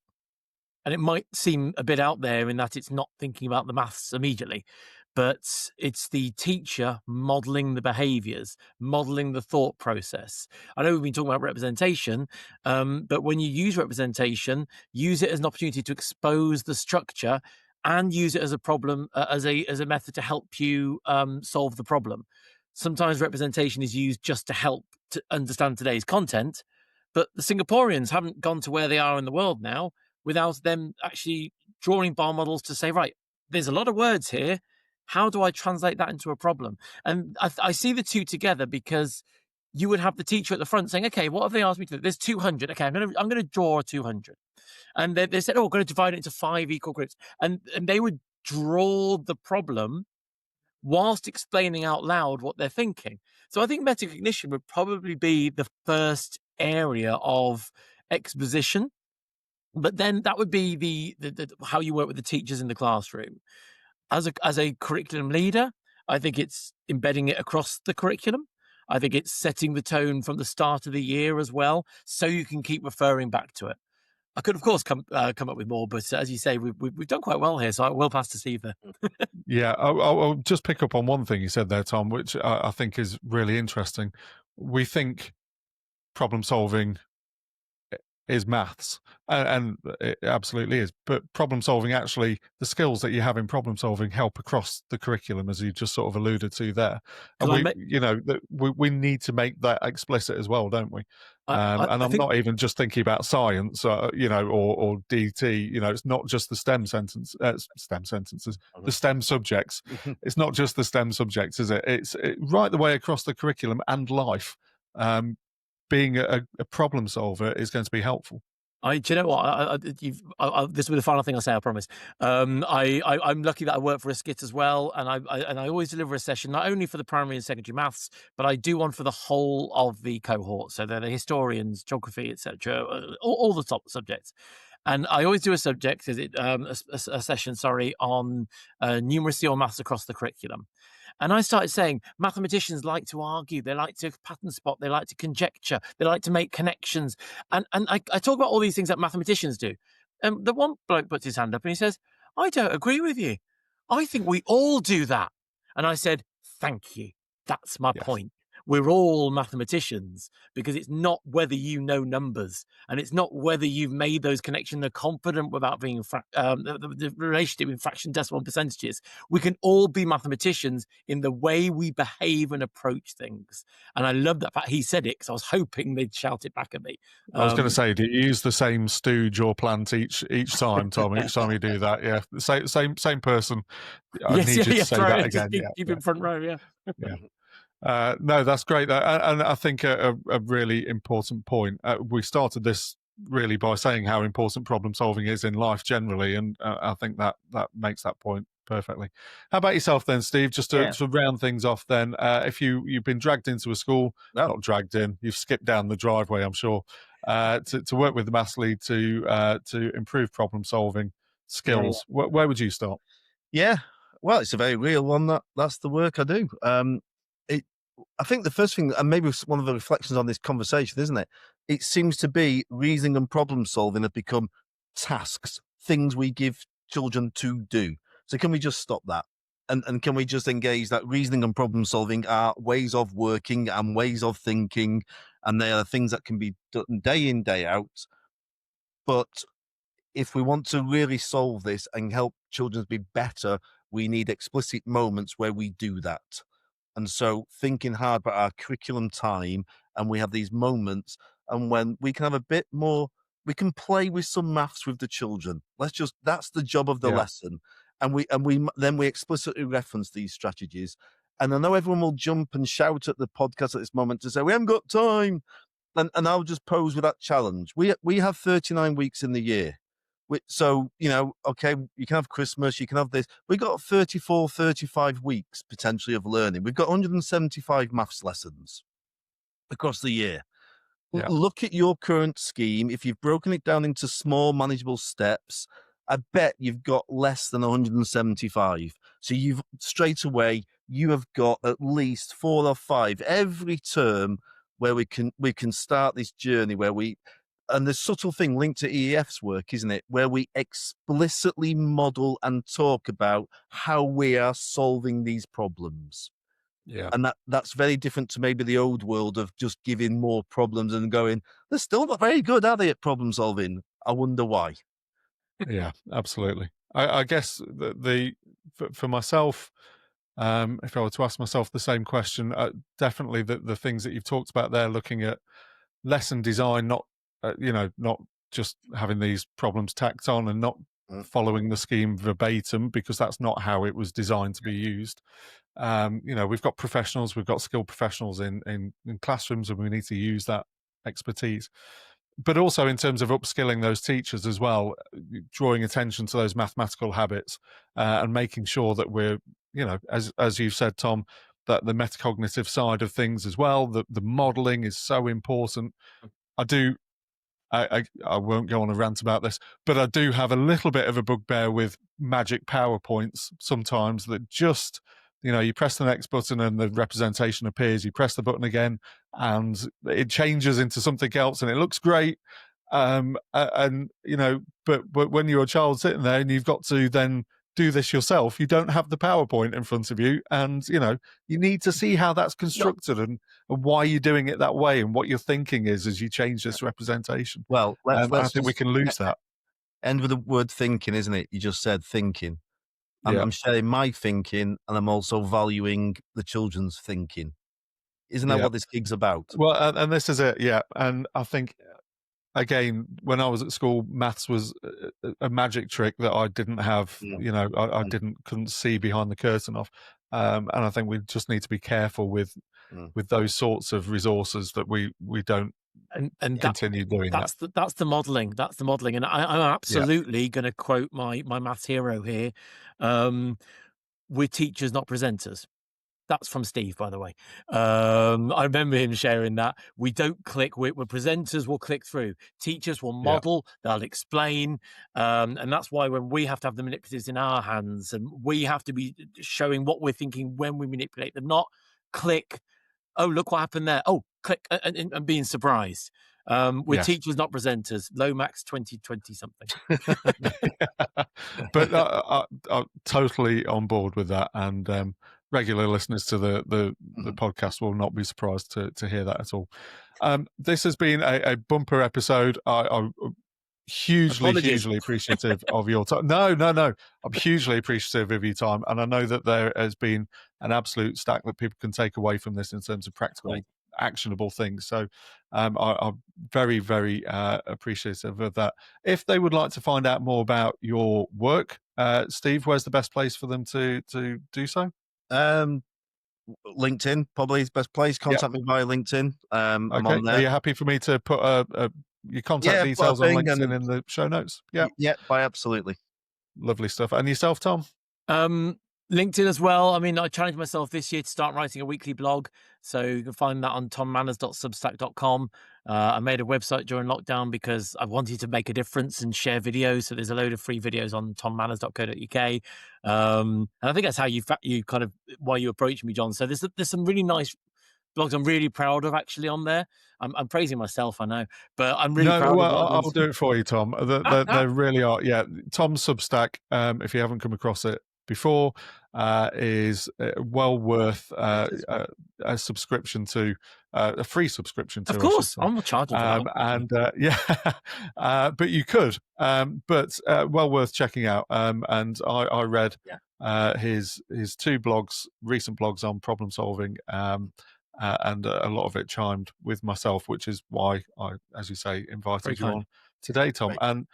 Speaker 2: And it might seem a bit out there in that it's not thinking about the maths immediately, but it's the teacher modeling the behaviors, modeling the thought process. I know we've been talking about representation, but when you use representation, use it as an opportunity to expose the structure and use it as a problem, as a method to help you solve the problem. Sometimes representation is used just to help to understand today's content, but the Singaporeans haven't gone to where they are in the world now without them actually drawing bar models to say, right, there's a lot of words here. How do I translate that into a problem? And I see the two together because you would have the teacher at the front saying, okay, what have they asked me to do? There's 200. Okay, I'm going to draw 200. And they said, oh, we're going to divide it into 5 equal groups. And they would draw the problem whilst explaining out loud what they're thinking. So I think metacognition would probably be the first area of exposition. But then that would be the how you work with the teachers in the classroom. As a curriculum leader, I think it's embedding it across the curriculum. I think it's setting the tone from the start of the year as well, so you can keep referring back to it. I could, of course, come up with more, but as you say, we've done quite well here, so I will pass to Steve there.
Speaker 1: Yeah, I'll just pick up on one thing you said there, Tom, which I think is really interesting. We think problem solving is maths, and it absolutely is. But problem solving, actually, the skills that you have in problem solving help across the curriculum, as you just sort of alluded to there. And we need to make that explicit as well, don't we? And
Speaker 2: I
Speaker 1: I'm
Speaker 2: think
Speaker 1: not even just thinking about science, or DT. It's not just the STEM sentences, the STEM subjects. It's not just the STEM subjects, is it? It's right the way across the curriculum and life. Being a problem solver is going to be helpful.
Speaker 2: do you know what? This will be the final thing I'll say. I promise. I'm lucky that I work for a skit as well, and I always deliver a session not only for the primary and secondary maths, but I do one for the whole of the cohort. So they're the historians, geography, etc., all the top subjects. And I always do a subject, a session, on numeracy or maths across the curriculum. And I started saying mathematicians like to argue, they like to pattern spot, they like to conjecture, they like to make connections. And I talk about all these things that mathematicians do. And the one bloke puts his hand up and he says, I don't agree with you. I think we all do that. And I said, thank you. That's my point. We're all mathematicians, because it's not whether you know numbers, and it's not whether you've made those connections and are confident without being the relationship in fraction, decimal, and percentages. We can all be mathematicians in the way we behave and approach things. And I love that fact he said it, because I was hoping they'd shout it back at me.
Speaker 1: I was going to say, do you use the same stooge or plant each time, Tom? Each time you do that, yeah, same person. I need you to say that again.
Speaker 2: Keep in front row, yeah.
Speaker 1: No, that's great. And I think a really important point. We started this really by saying how important problem solving is in life generally, and I think that makes that point perfectly. How about yourself then, Steve? Just to round things off then, if you've been dragged into a school, not dragged in, you've skipped down the driveway, I'm sure, to work with the maths lead to improve problem solving skills, where would you start?
Speaker 3: Yeah, well, it's a very real one. That's the work I do. I think the first thing, and maybe one of the reflections on this conversation, isn't it? It seems to be reasoning and problem solving have become tasks, things we give children to do. So can we just stop that? And can we just engage that reasoning and problem solving are ways of working and ways of thinking, and they are things that can be done day in, day out. But if we want to really solve this and help children be better, we need explicit moments where we do that. And so thinking hard about our curriculum time, and we have these moments, and when we can have a bit more we can play with some maths with the children. That's the job of the
Speaker 1: Yeah.
Speaker 3: lesson. Then we explicitly reference these strategies. And I know everyone will jump and shout at the podcast at this moment to say, we haven't got time. And I'll just pose with that challenge. We have 39 weeks in the year. So, okay, you can have Christmas, you can have this. We've got 34, 35 weeks potentially of learning. We've got 175 maths lessons across the year.
Speaker 1: Yeah.
Speaker 3: Look at your current scheme. If you've broken it down into small, manageable steps, I bet you've got less than 175. So you have got at least 4 or 5 every term where we can start this journey and the subtle thing linked to EEF's work, isn't it? Where we explicitly model and talk about how we are solving these problems.
Speaker 1: Yeah.
Speaker 3: And that's very different to maybe the old world of just giving more problems and going, they're still not very good, are they, at problem solving? I wonder why.
Speaker 1: Yeah, absolutely. I guess for myself, if I were to ask myself the same question, definitely the things that you've talked about there, looking at lesson design, not not just having these problems tacked on and not following the scheme verbatim, because that's not how it was designed to be used. We've got professionals, we've got skilled professionals in classrooms, and we need to use that expertise. But also in terms of upskilling those teachers as well, drawing attention to those mathematical habits, and making sure that we're, as you've said, Tom, that the metacognitive side of things as well, the modelling is so important. I won't go on a rant about this, but I do have a little bit of a bugbear with magic PowerPoints sometimes that just, you press the next button and the representation appears. You press the button again and it changes into something else and it looks great. But when you're a child sitting there and you've got to then do this yourself, you don't have the PowerPoint in front of you, and you need to see how that's constructed and why you're doing it that way and what your thinking is as you change this representation.
Speaker 3: Well,
Speaker 1: I think we can lose that.
Speaker 3: End with the word thinking, isn't it? You just said thinking.
Speaker 1: Yeah.
Speaker 3: I'm sharing my thinking, and I'm also valuing the children's thinking. Isn't that what this gig's about?
Speaker 1: Well, and this is it, yeah. And I think, again, when I was at school, maths was a magic trick that I didn't have. I couldn't see behind the curtain of, and I think we just need to be careful with those sorts of resources that we don't
Speaker 2: and
Speaker 1: continue doing that.
Speaker 2: That's the modelling. That's the modelling, and I'm absolutely going to quote my maths hero here. We're teachers, not presenters. That's from Steve, by the way. I remember him sharing that. We don't click. We're presenters. We'll click through. Teachers will model. They'll explain. And that's why when we have to have the manipulatives in our hands, and we have to be showing what we're thinking when we manipulate them, not click. Oh, look what happened there. Oh, click, and being surprised. We're teachers, not presenters. Lomax 2020 something.
Speaker 1: But I'm totally on board with that, and regular listeners to the podcast will not be surprised to hear that at all. This has been a bumper episode. I'm hugely appreciative of your time. No, I'm hugely appreciative of your time, and I know that there has been an absolute stack that people can take away from this in terms of practical, actionable things. So I'm very, very appreciative of that. If they would like to find out more about your work, Steve, where's the best place for them to do so?
Speaker 3: LinkedIn probably is the best place. Contact me via LinkedIn. I'm on there.
Speaker 1: Are you happy for me to put your contact details on LinkedIn in the show notes?
Speaker 3: Absolutely.
Speaker 1: Lovely stuff. And yourself, Tom?
Speaker 2: LinkedIn as well. I mean, I challenged myself this year to start writing a weekly blog. So you can find that on tommanners.substack.com. I made a website during lockdown because I wanted to make a difference and share videos. So there's a load of free videos on tommanners.co.uk. And I think that's how you kind of, why you approached me, John. So there's some really nice blogs I'm really proud of actually on there. I'm praising myself, I know, but I'm really proud of them.
Speaker 1: I'll do it for you, Tom. They really are. Yeah, Tom's Substack, if you haven't come across it before, is well worth a subscription to, a free subscription to.
Speaker 2: Of course, I'm charging for
Speaker 1: that. But you could, but well worth checking out. And I read his 2 blogs, recent blogs on problem solving, and a lot of it chimed with myself, which is why I, as you say, invited you on today, Tom.
Speaker 3: Great.
Speaker 1: And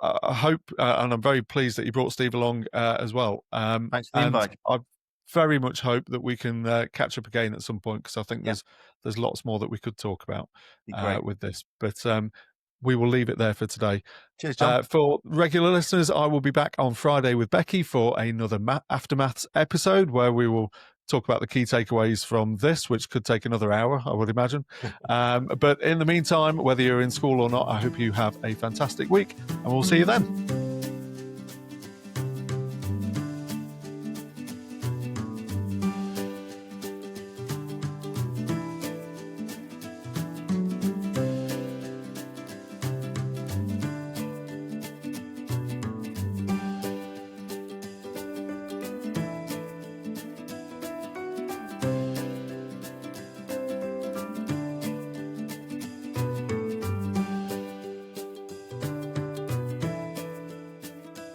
Speaker 1: I hope, and I'm very pleased that you brought Steve along as well.
Speaker 3: Thanks for the
Speaker 1: and
Speaker 3: invite.
Speaker 1: I very much hope that we can catch up again at some point, because I think
Speaker 3: Yeah.
Speaker 1: there's lots more that we could talk about
Speaker 3: Be great.
Speaker 1: with this. But we will leave it there for today.
Speaker 3: Cheers, John.
Speaker 1: For regular listeners, I will be back on Friday with Becky for another Aftermaths episode, where we will talk about the key takeaways from this, which could take another hour, I would imagine. But in the meantime, whether you're in school or not, I hope you have a fantastic week, and we'll see you then.